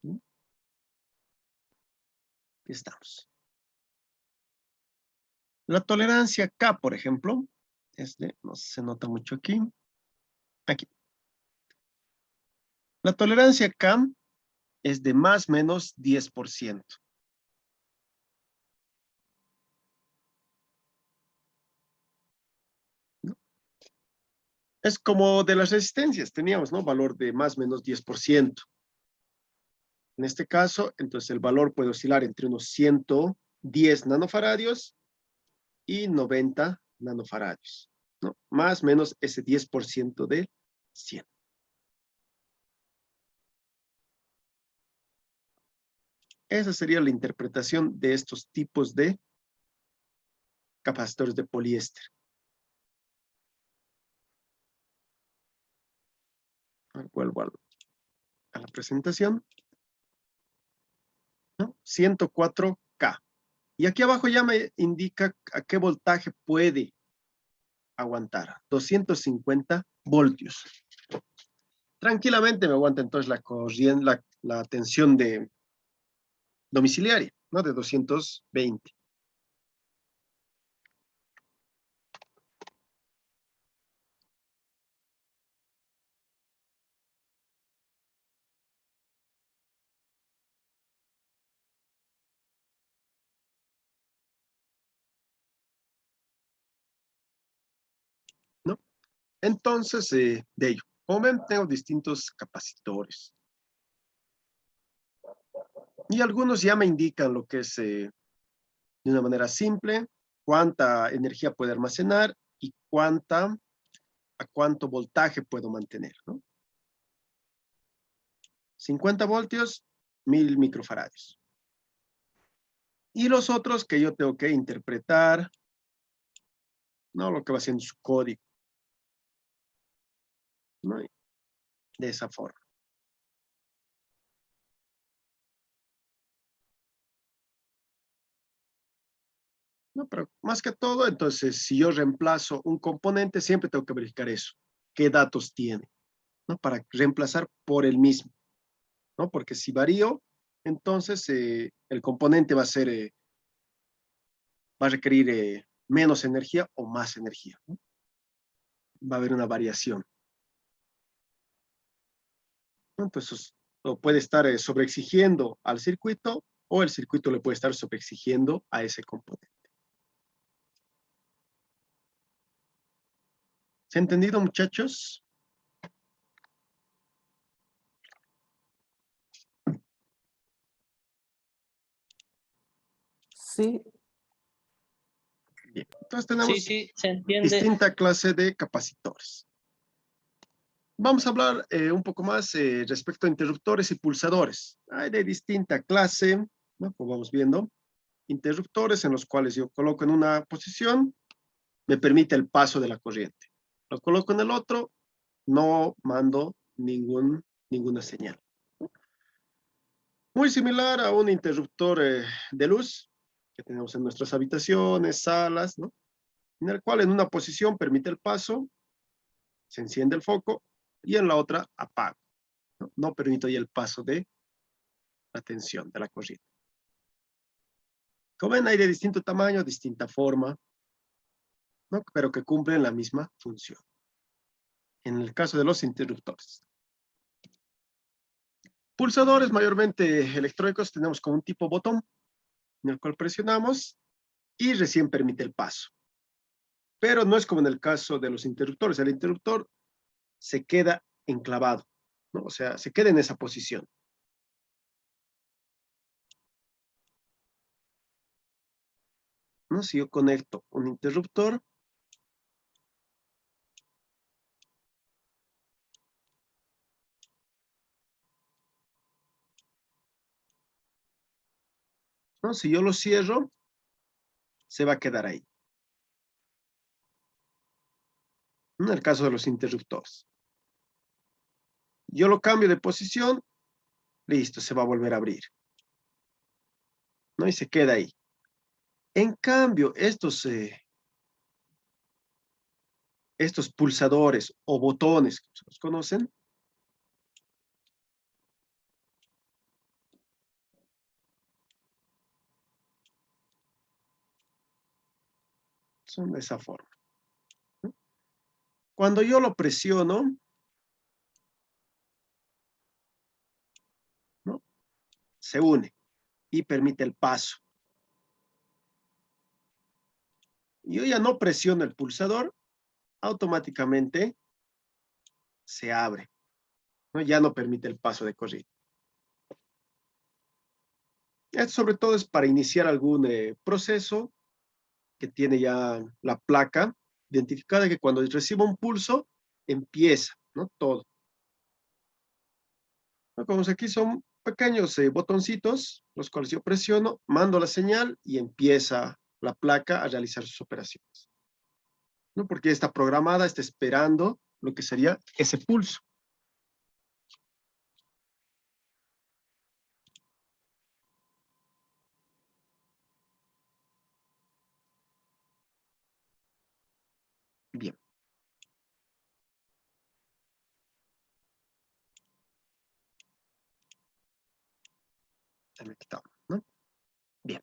Aquí estamos. La tolerancia K, por ejemplo, es de, no se nota mucho aquí. Aquí. La tolerancia K es de más o menos 10%. ¿No? Es como de las resistencias, teníamos, ¿no? Valor de más o menos 10%. En este caso, entonces el valor puede oscilar entre unos 110 nanofaradios y 90 nanofaradios, ¿no? Más o menos ese 10% de 100. Esa sería la interpretación de estos tipos de capacitores de poliéster. Vuelvo a la presentación, ¿no? 104K. Y aquí abajo ya me indica a qué voltaje puede aguantar. 250 voltios. Tranquilamente me aguanta entonces la corriente, la tensión de domiciliaria, ¿no? De 220. ¿No? Entonces, de ello, como ven, tengo distintos capacitores. Y algunos ya me indican lo que es, de una manera simple, cuánta energía puede almacenar y a cuánto voltaje puedo mantener, ¿no? 50 voltios, 1000 microfaradios. Y los otros que yo tengo que interpretar, ¿no? Lo que va siendo su código, ¿no? De esa forma. No, pero más que todo, entonces, si yo reemplazo un componente, siempre tengo que verificar eso. ¿Qué datos tiene? ¿No? Para reemplazar por el mismo, ¿no? Porque si varío, entonces el componente va a requerir menos energía o más energía, ¿no? Va a haber una variación. Entonces, o puede estar sobreexigiendo al circuito o el circuito le puede estar sobreexigiendo a ese componente. ¿Se ha entendido, muchachos? Sí, Bien. Entonces Sí, tenemos sí, se entiende. distinta clase de capacitores. Vamos a hablar un poco más respecto a interruptores y pulsadores. Hay de distinta clase, ¿no? Como vamos viendo, interruptores en los cuales yo coloco en una posición, me permite el paso de la corriente. Lo coloco en el otro, no mando ninguna señal. Muy similar a un interruptor de luz que tenemos en nuestras habitaciones, salas, ¿no? En el cual en una posición permite el paso, se enciende el foco y en la otra apaga. No permito ya el paso de la tensión de la corriente. Como ven, hay de distinto tamaño, distinta forma, ¿no? Pero que cumplen la misma función. En el caso de los interruptores. Pulsadores mayormente electrónicos tenemos como un tipo botón, en el cual presionamos y recién permite el paso. Pero no es como en el caso de los interruptores. El interruptor se queda enclavado, ¿no? O sea, se queda en esa posición. ¿No? Si yo conecto un interruptor, ¿no? Si yo lo cierro, se va a quedar ahí. En el caso de los interruptores. Yo lo cambio de posición, listo, se va a volver a abrir, ¿no? Y se queda ahí. En cambio, estos pulsadores o botones, como se los conocen, son de esa forma. Cuando yo lo presiono, ¿no? Se une y permite el paso. Yo ya no presiono el pulsador, automáticamente se abre, ¿no? Ya no permite el paso de corriente. Esto sobre todo es para iniciar algún proceso que tiene ya la placa identificada, que cuando reciba un pulso, empieza, ¿no? Todo. ¿No? Como aquí son pequeños botoncitos, los cuales yo presiono, mando la señal y empieza la placa a realizar sus operaciones, ¿no? Porque está programada, está esperando lo que sería ese pulso. Bien. Ya me he quitado, ¿no? Bien.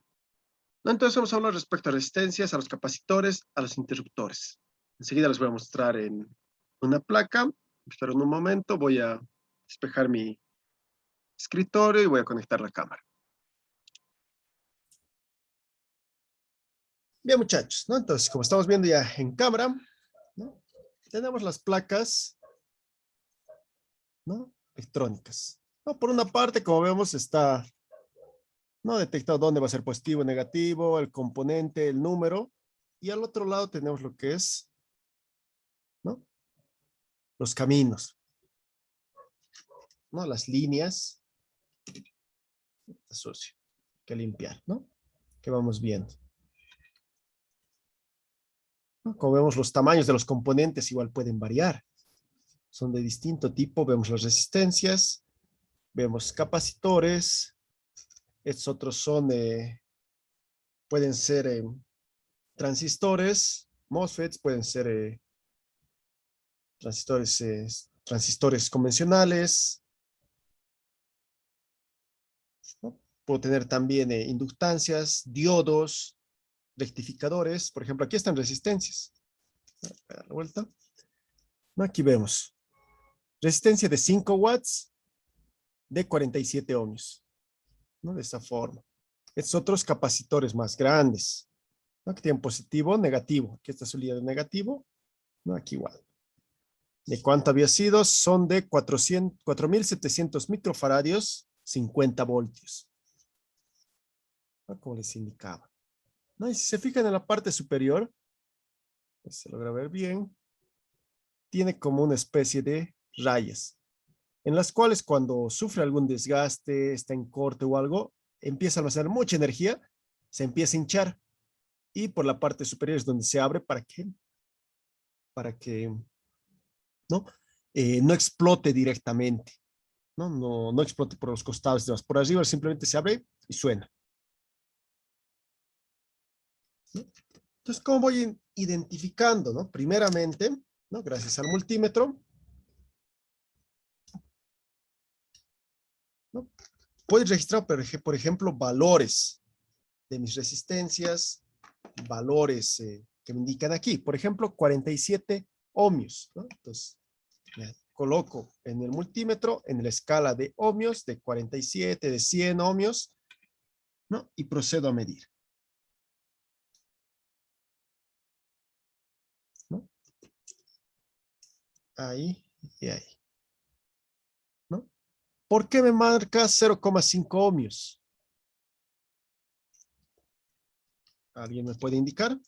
Entonces vamos a hablar respecto a resistencias, a los capacitores, a los interruptores. Enseguida les voy a mostrar en una placa. Espero en un momento, voy a despejar mi escritorio y voy a conectar la cámara. Bien, muchachos, ¿no? Entonces, como estamos viendo ya en cámara, ¿no? Tenemos las placas, ¿no? Electrónicas, ¿no? Por una parte, como vemos, está, ¿no? Detectado dónde va a ser positivo, negativo, el componente, el número. Y al otro lado tenemos lo que es, ¿no? Los caminos, ¿no? Las líneas. Está sucio, hay que limpiar, ¿no? Que vamos viendo. ¿No? Como vemos, los tamaños de los componentes igual pueden variar. Son de distinto tipo. Vemos las resistencias, vemos capacitores. Estos otros son, pueden ser transistores, MOSFETs, pueden ser transistores convencionales, ¿no? Puedo tener también inductancias, diodos, rectificadores. Por ejemplo, aquí están resistencias. Voy a dar la vuelta. Aquí vemos. Resistencia de 5 watts de 47 ohmios. ¿No? De esta forma. Estos otros capacitores más grandes, ¿no? Que tienen positivo, negativo. Aquí está su línea de negativo. ¿No? Aquí igual. ¿De cuánto había sido? Son de 4.700 microfaradios, 50 voltios. ¿No? Como les indicaba. ¿No? Y si se fijan en la parte superior, pues se logra ver bien, tiene como una especie de rayas, en las cuales cuando sufre algún desgaste, está en corte o algo, empieza a almacenar mucha energía, se empieza a hinchar, y por la parte superior es donde se abre para que ¿no? No explote directamente, no explote por los costados y demás. Por arriba simplemente se abre y suena. ¿No? Entonces, ¿cómo voy identificando? ¿No? Primeramente, ¿no? Gracias al multímetro, ¿no? Puedo registrar, por ejemplo, valores de mis resistencias, valores que me indican aquí. Por ejemplo, 47 ohmios, ¿no? Entonces, coloco en el multímetro, en la escala de ohmios, de 47, de 100 ohmios, ¿no? Y procedo a medir. ¿No? Ahí y ahí. ¿No? ¿Por qué me marca 0,5 ohmios? ¿Alguien me puede indicar?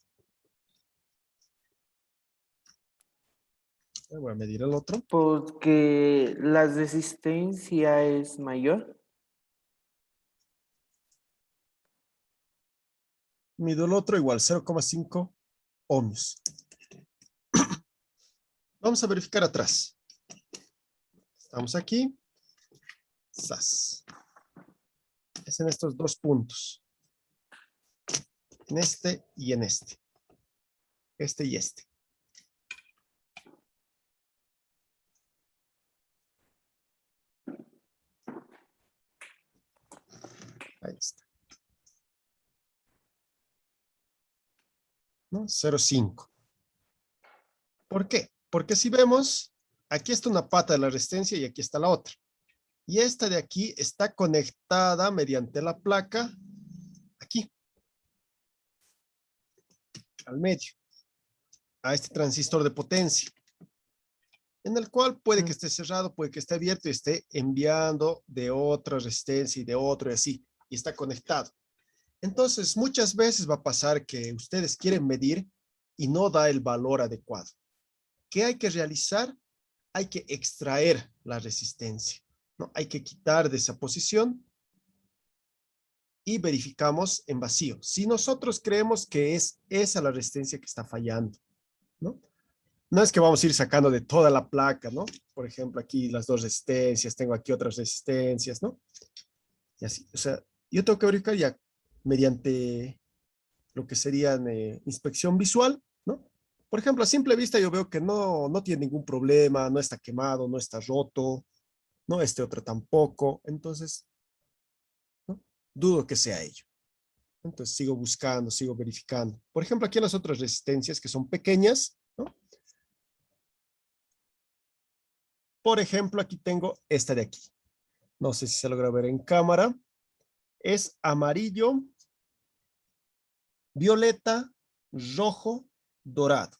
Voy a medir el otro. Porque la resistencia es mayor. Mido el otro igual, 0,5 ohmios. Vamos a verificar atrás. Estamos aquí. ¡Zas! Es en estos dos puntos. En este y en este. Este y este. Ahí está. ¿No? 0,5. ¿Por qué? Porque si vemos, aquí está una pata de la resistencia y aquí está la otra. Y esta de aquí está conectada mediante la placa aquí, al medio, a este transistor de potencia, en el cual puede que esté cerrado, puede que esté abierto y esté enviando de otra resistencia y de otro y así, y está conectado. Entonces, muchas veces va a pasar que ustedes quieren medir y no da el valor adecuado. ¿Qué hay que realizar? Hay que extraer la resistencia, ¿no? Hay que quitar de esa posición y verificamos en vacío. Si nosotros creemos que es esa la resistencia que está fallando, ¿no? No es que vamos a ir sacando de toda la placa, ¿no? Por ejemplo, aquí las dos resistencias, tengo aquí otras resistencias, ¿no? Y así, o sea, yo tengo que verificar ya mediante lo que sería inspección visual, ¿no? Por ejemplo, a simple vista yo veo que no tiene ningún problema, no está quemado, no está roto, ¿no? Este otro tampoco, entonces, ¿no? Dudo que sea ello. Entonces sigo buscando, sigo verificando. Por ejemplo, aquí en las otras resistencias que son pequeñas, ¿no? Por ejemplo, aquí tengo esta de aquí. No sé si se logra ver en cámara. Es amarillo, violeta, rojo, dorado.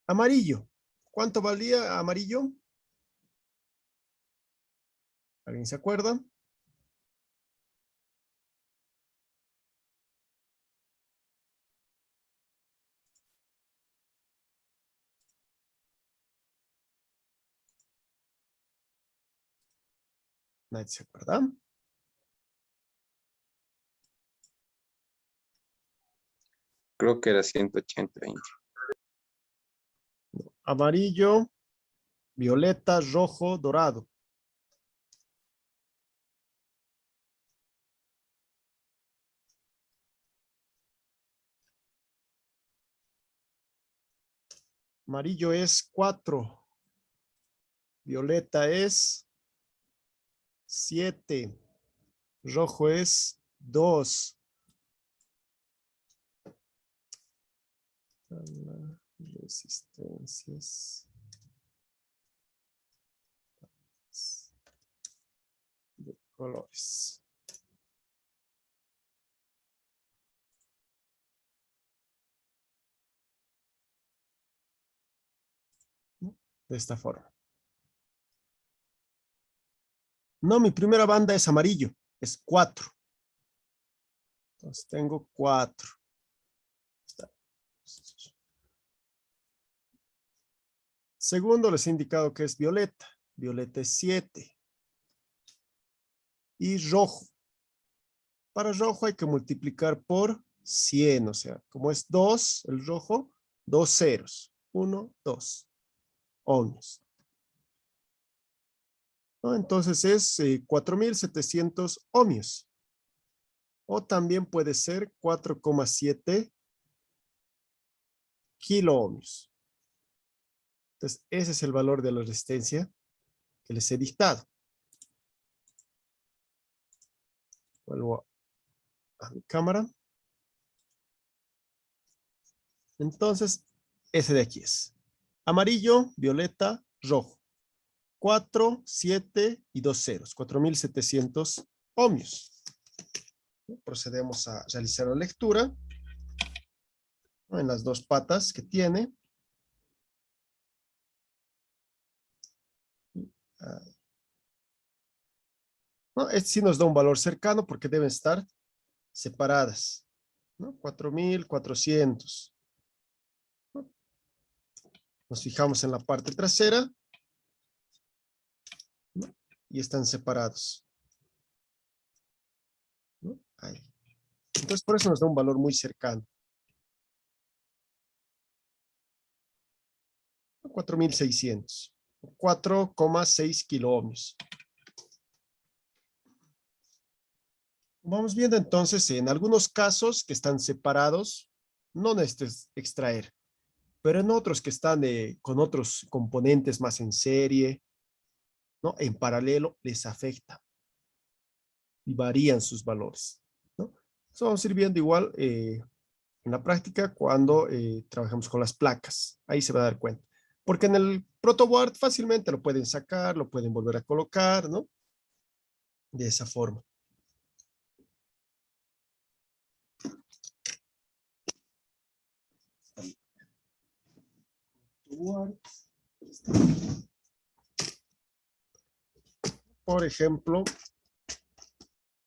Amarillo. ¿Cuánto valía amarillo? ¿Alguien se acuerda? Nadie se acuerda. Creo que era 180. Amarillo, violeta, rojo, dorado. Amarillo es 4. Violeta es 7. Rojo es 2. Resistencias de colores. De esta forma. No, mi primera banda es amarillo, es 4. Entonces tengo 4. Segundo, les he indicado que es violeta. Violeta es 7. Y rojo. Para rojo hay que multiplicar por 100, o sea, como es 2, el rojo, 2 ceros. 1, 2 ohmios. ¿No? Entonces es 4.700 ohmios. O también puede ser 4,7 kiloohmios. Entonces, ese es el valor de la resistencia que les he dictado. Vuelvo a mi cámara. Entonces, ese de aquí es amarillo, violeta, rojo. 4, 7 y 2 ceros. 4.700 ohmios. Procedemos a realizar la lectura, ¿no? En las dos patas que tiene. ¿No? Este sí nos da un valor cercano porque deben estar separadas, ¿no? 4.400. ¿No? Nos fijamos en la parte trasera, ¿no? Y están separados, ¿no? Ahí. Entonces, por eso nos da un valor muy cercano. 4.600. 4,6 kiloohmios. Vamos viendo entonces, en algunos casos que están separados, no necesitas extraer, pero en otros que están con otros componentes más en serie, ¿no? En paralelo, les afecta y varían sus valores, ¿no? Eso vamos a ir viendo igual en la práctica cuando trabajamos con las placas. Ahí se va a dar cuenta. Porque en el protoboard fácilmente lo pueden sacar, lo pueden volver a colocar, ¿no? De esa forma. Por ejemplo,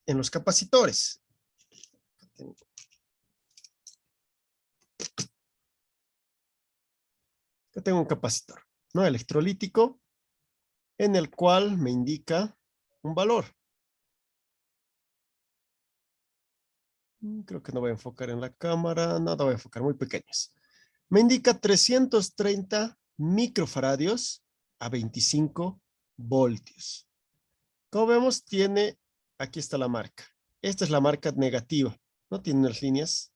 en los capacitores. Acá tengo un capacitor, ¿no? Electrolítico, en el cual me indica un valor. Creo que no voy a enfocar en la cámara, no, voy a enfocar muy pequeños. Me indica 330 microfaradios a 25 voltios. Como vemos, tiene, aquí está la marca. Esta es la marca negativa, ¿no? Tiene unas líneas,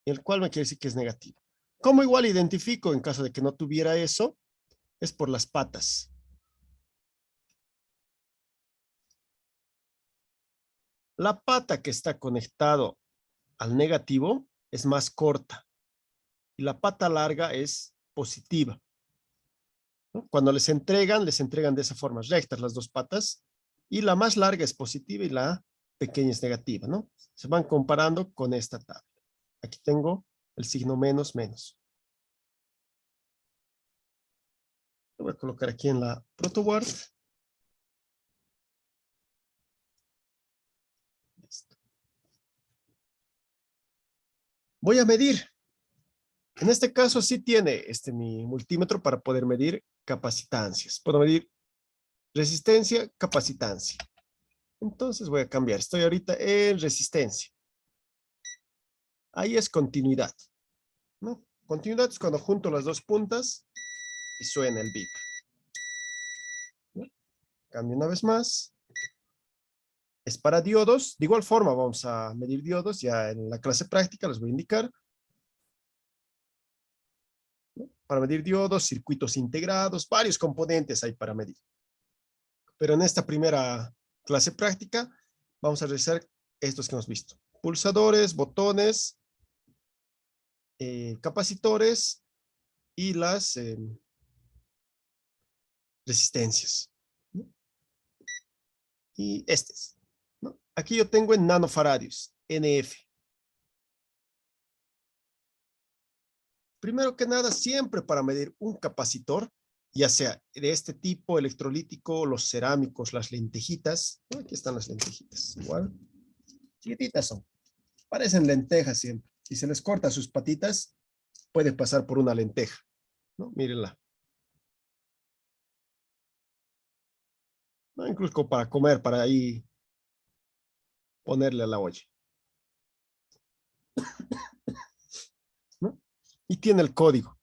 el cual me quiere decir que es negativo. ¿Cómo igual identifico en caso de que no tuviera eso? Es por las patas. La pata que está conectado al negativo es más corta y la pata larga es positiva, ¿no? Cuando les entregan de esa forma, rectas las dos patas, y la más larga es positiva y la pequeña es negativa, ¿no? Se van comparando con esta tabla. Aquí tengo el signo menos, menos. Lo voy a colocar aquí en la protoboard. Listo. Voy a medir. En este caso sí tiene mi multímetro para poder medir capacitancias. Puedo medir resistencia, capacitancia. Entonces voy a cambiar. Estoy ahorita en resistencia. Ahí es continuidad, ¿no? Continuidad es cuando junto las dos puntas y suena el bip, ¿no? Cambio una vez más. Es para diodos. De igual forma vamos a medir diodos. Ya en la clase práctica les voy a indicar. ¿No? Para medir diodos, circuitos integrados, varios componentes hay para medir. Pero en esta primera clase práctica vamos a realizar estos que hemos visto. Pulsadores, botones, capacitores y las resistencias, ¿no? Y estos, ¿no? Aquí yo tengo en nanofaradios, NF. Primero que nada, siempre para medir un capacitor, ya sea de este tipo, electrolítico, los cerámicos, las lentejitas, ¿no? Aquí están las lentejitas, igual. Chiquititas son, parecen lentejas siempre. Si se les corta sus patitas, puede pasar por una lenteja, ¿no? Mírenla. ¿No? Incluso para comer, para ahí ponerle a la olla, ¿no? Y tiene el código.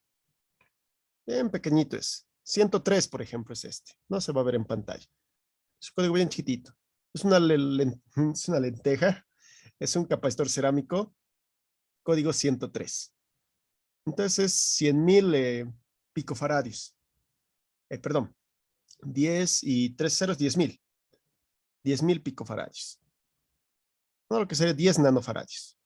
Bien pequeñito es. 103, por ejemplo, es este. No se va a ver en pantalla. Es un código bien chiquitito. Es una lenteja. Es un capacitor cerámico. Código 103. Entonces, 100,000 picofaradios. Perdón. 10 y 3 ceros, 10,000. 10,000 picofaradios. No, lo que sería 10 nanofaradios.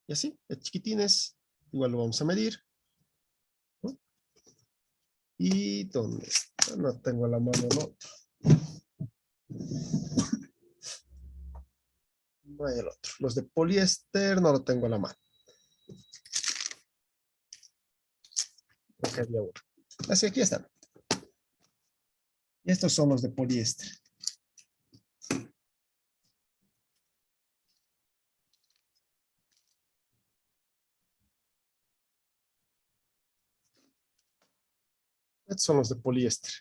Y así, de chiquitines, igual lo vamos a medir, ¿no? ¿Y dónde está? No tengo a la mano el otro. No hay el otro. Los de poliéster no lo tengo a la mano. Aquí había uno. Así, aquí están. Y estos son los de poliéster. Estos son los de poliéster.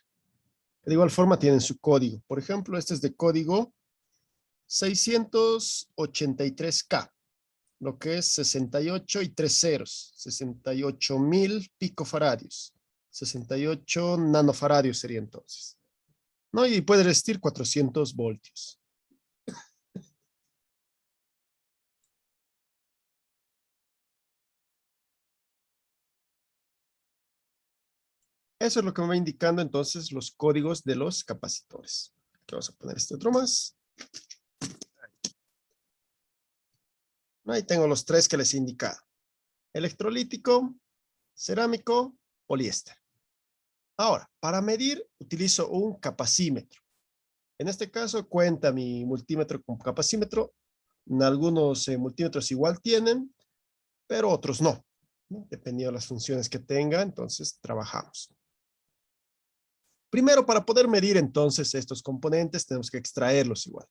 De igual forma tienen su código. Por ejemplo, este es de código 683K, lo que es 68 y 3 ceros, 68,000 picofaradios, 68 nanofaradios sería entonces, ¿no? Y puede resistir 400 voltios. Eso es lo que me va indicando entonces los códigos de los capacitores. Aquí vamos a poner este otro más. Ahí tengo los tres que les he indicado. Electrolítico, cerámico, poliéster. Ahora, para medir utilizo un capacímetro. En este caso cuenta mi multímetro con capacímetro. En algunos multímetros igual tienen, pero otros no, ¿no? Dependiendo de las funciones que tenga, entonces trabajamos. Primero, para poder medir entonces estos componentes, tenemos que extraerlos igual.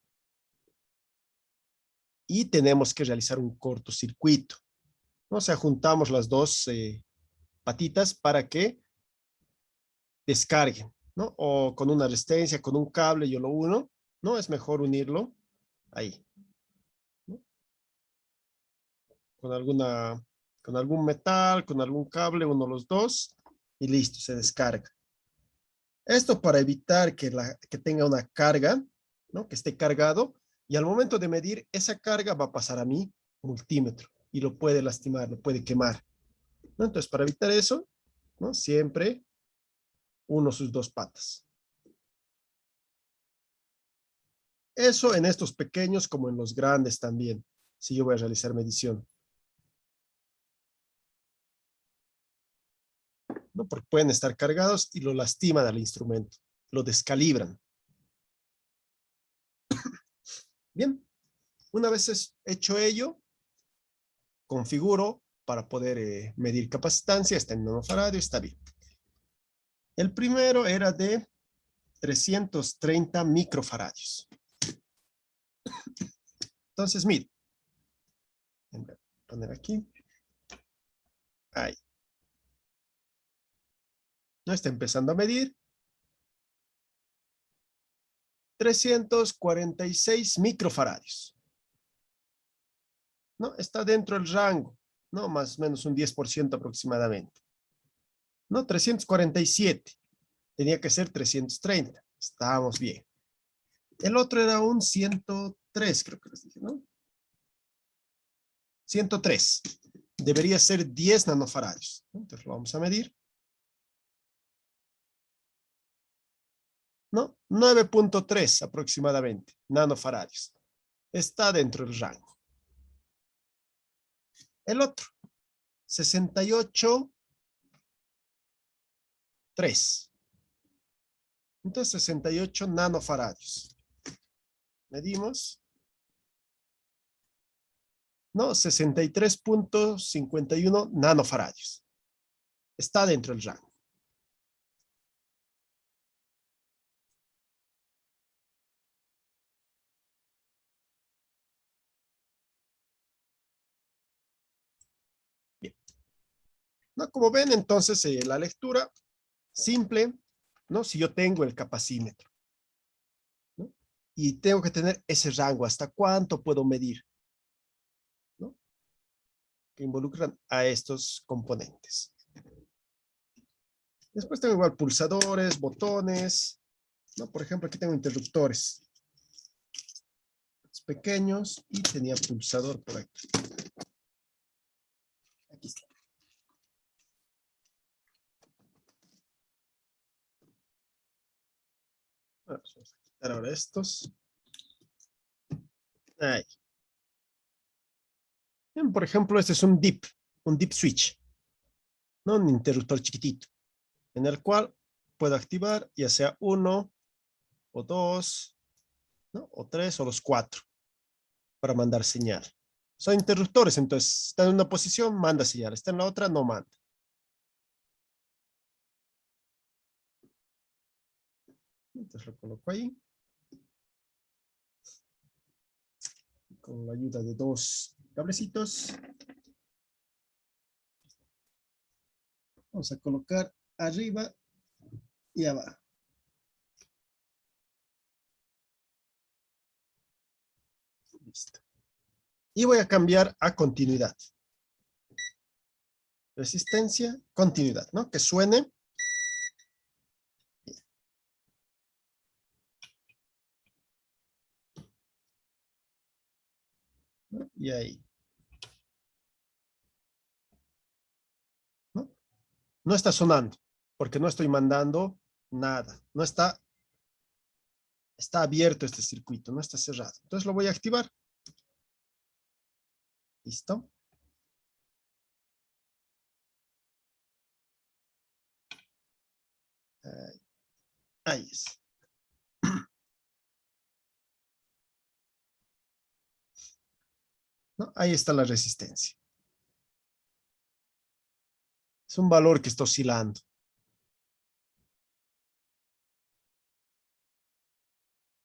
Y tenemos que realizar un cortocircuito, ¿no? O sea, juntamos las dos patitas para que descarguen, ¿no? O con una resistencia, con un cable, yo lo uno, ¿no? Es mejor unirlo ahí, ¿no? Con algún metal, con algún cable, uno los dos, y listo, se descarga. Esto para evitar que tenga una carga, ¿no? Que esté cargado, y al momento de medir, esa carga va a pasar a mi multímetro, y lo puede lastimar, lo puede quemar, ¿no? Entonces, para evitar eso, ¿no? Siempre uno sus dos patas. Eso en estos pequeños como en los grandes también, si yo voy a realizar medición, ¿no? Porque pueden estar cargados y lo lastiman al instrumento, lo descalibran. Bien, una vez hecho ello, configuro para poder medir capacitancia, está en nanofaradio, está bien. El primero era de 330 microfaradios. Entonces, mire, voy a poner aquí. Ahí. No está empezando a medir. 346 microfaradios. ¿No? Está dentro del rango, ¿no? Más o menos un 10% aproximadamente. ¿No? 347. Tenía que ser 330. Estábamos bien. El otro era un 103, creo que les dije, ¿no? 103. Debería ser 10 nanofaradios. Entonces lo vamos a medir. ¿no? 9.3 aproximadamente nanofaradios. Está dentro del rango. El otro, 68.3. Entonces, 68 nanofaradios. Medimos. No, 63.51 nanofaradios. Está dentro del rango. Bien. ¿No? Como ven, entonces, la lectura simple, ¿no? Si yo tengo el capacímetro, ¿no? Y tengo que tener ese rango, ¿hasta cuánto puedo medir? ¿No? Que involucran a estos componentes. Después tengo igual pulsadores, botones, ¿no? Por ejemplo, aquí tengo interruptores pequeños y tenía pulsador por aquí. Aquí está. Vamos a quitar ahora estos. Ahí. Bien, por ejemplo, este es un DIP switch, ¿no? Un interruptor chiquitito, en el cual puedo activar ya sea 1 o 2, ¿no? O 3 o los 4 para mandar señal. Son interruptores, entonces está en una posición, manda señal, está en la otra, no manda. Entonces lo coloco ahí. Con la ayuda de 2 cablecitos. Vamos a colocar arriba y abajo. Listo. Y voy a cambiar a continuidad. Resistencia, continuidad, ¿no? Que suene. ¿No? Y ahí. ¿No? No está sonando, porque no estoy mandando nada. No está, está abierto este circuito, no está cerrado. Entonces lo voy a activar. ¿Listo? Ahí es. ¿No? Ahí está la resistencia. Es un valor que está oscilando.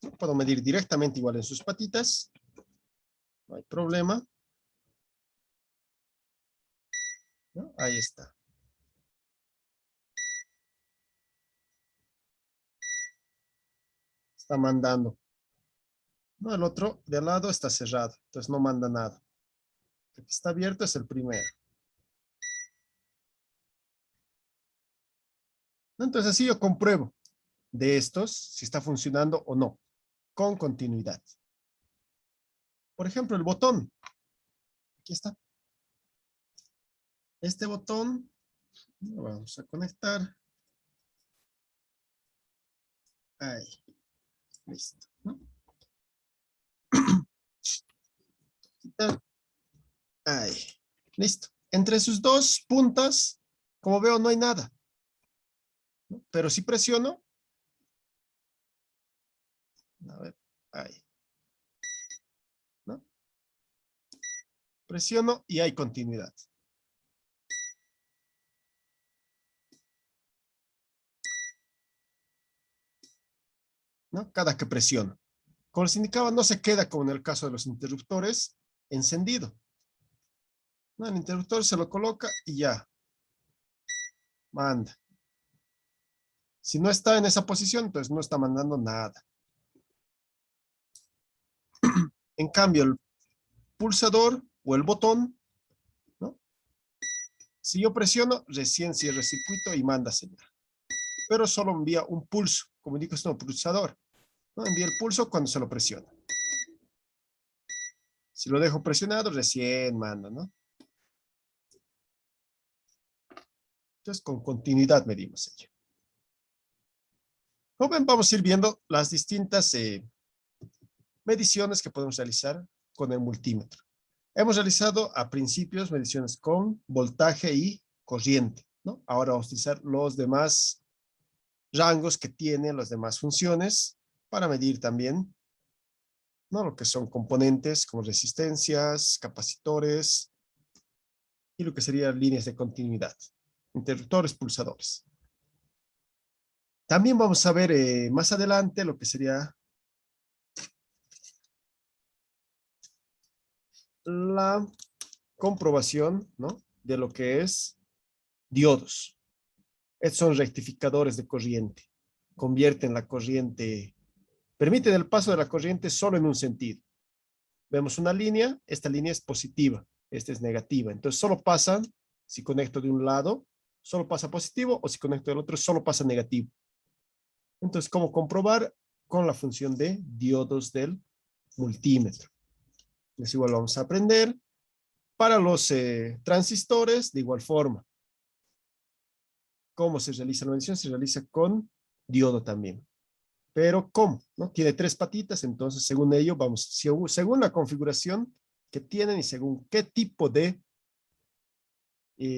¿No? Puedo medir directamente igual en sus patitas. No hay problema. ¿No? Ahí está. Está mandando. No, el otro de al lado está cerrado, entonces no manda nada. El que está abierto es el primero. Entonces así yo compruebo de estos si está funcionando o no, con continuidad. Por ejemplo, el botón. Aquí está. Este botón lo vamos a conectar. Ahí. Listo. ¿No? Ahí. Listo. Entre sus dos puntas, como veo, no hay nada. ¿No? Pero si presiono. A ver. Ahí. ¿No? Presiono y hay continuidad. ¿No? Cada que presiono. Como les indicaba, no se queda como en el caso de los interruptores encendido. ¿No? El interruptor se lo coloca y ya. Manda. Si no está en esa posición, entonces no está mandando nada. En cambio, el pulsador o el botón, ¿no? Si yo presiono, recién cierra el circuito y manda señal. Pero solo envía un pulso, como indica es un pulsador. ¿No? Envía el pulso cuando se lo presiona. Si lo dejo presionado, recién manda, ¿no? Entonces, con continuidad medimos ello. Como ven, vamos a ir viendo las distintas mediciones que podemos realizar con el multímetro. Hemos realizado a principios mediciones con voltaje y corriente, ¿no? Ahora vamos a utilizar los demás rangos que tienen las demás funciones para medir también, ¿no? Lo que son componentes como resistencias, capacitores y lo que serían líneas de continuidad, interruptores, pulsadores. También vamos a ver más adelante lo que sería la comprobación, ¿no? De lo que es diodos. Estos son rectificadores de corriente. Convierten la corriente, permiten el paso de la corriente solo en un sentido. Vemos una línea, esta línea es positiva, esta es negativa. Entonces solo pasan, si conecto de un lado, solo pasa positivo, o si conecto del otro, solo pasa negativo. Entonces, ¿cómo comprobar? Con la función de diodos del multímetro. Es igual, vamos a aprender. Para los transistores, de igual forma. ¿Cómo se realiza la medición? Se realiza con diodo también. Pero ¿cómo? ¿No? Tiene 3 patitas, entonces según ello, vamos, según la configuración que tienen y según qué tipo de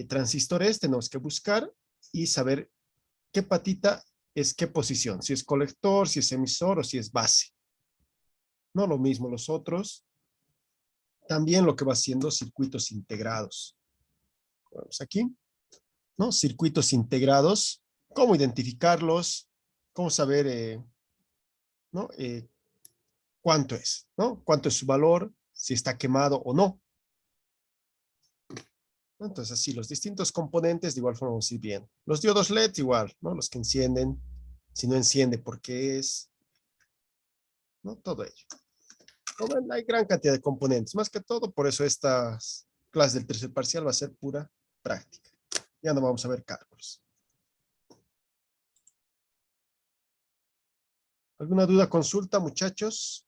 transistor es, tenemos que buscar y saber qué patita es qué posición, si es colector, si es emisor o si es base. No lo mismo los otros. También lo que va siendo circuitos integrados. Vamos aquí, ¿no? Circuitos integrados, cómo identificarlos, cómo saber, ¿no? Cuánto es, ¿no? Cuánto es su valor, si está quemado o no. Entonces, así, los distintos componentes de igual forma vamos a ir viendo. Los diodos LED igual, ¿no? Los que encienden, si no enciende, ¿por qué es? ¿No? Todo ello. Como ven, hay gran cantidad de componentes, más que todo, por eso esta clase del tercer parcial va a ser pura práctica. Ya no vamos a ver cálculos. ¿Alguna duda, consulta, muchachos?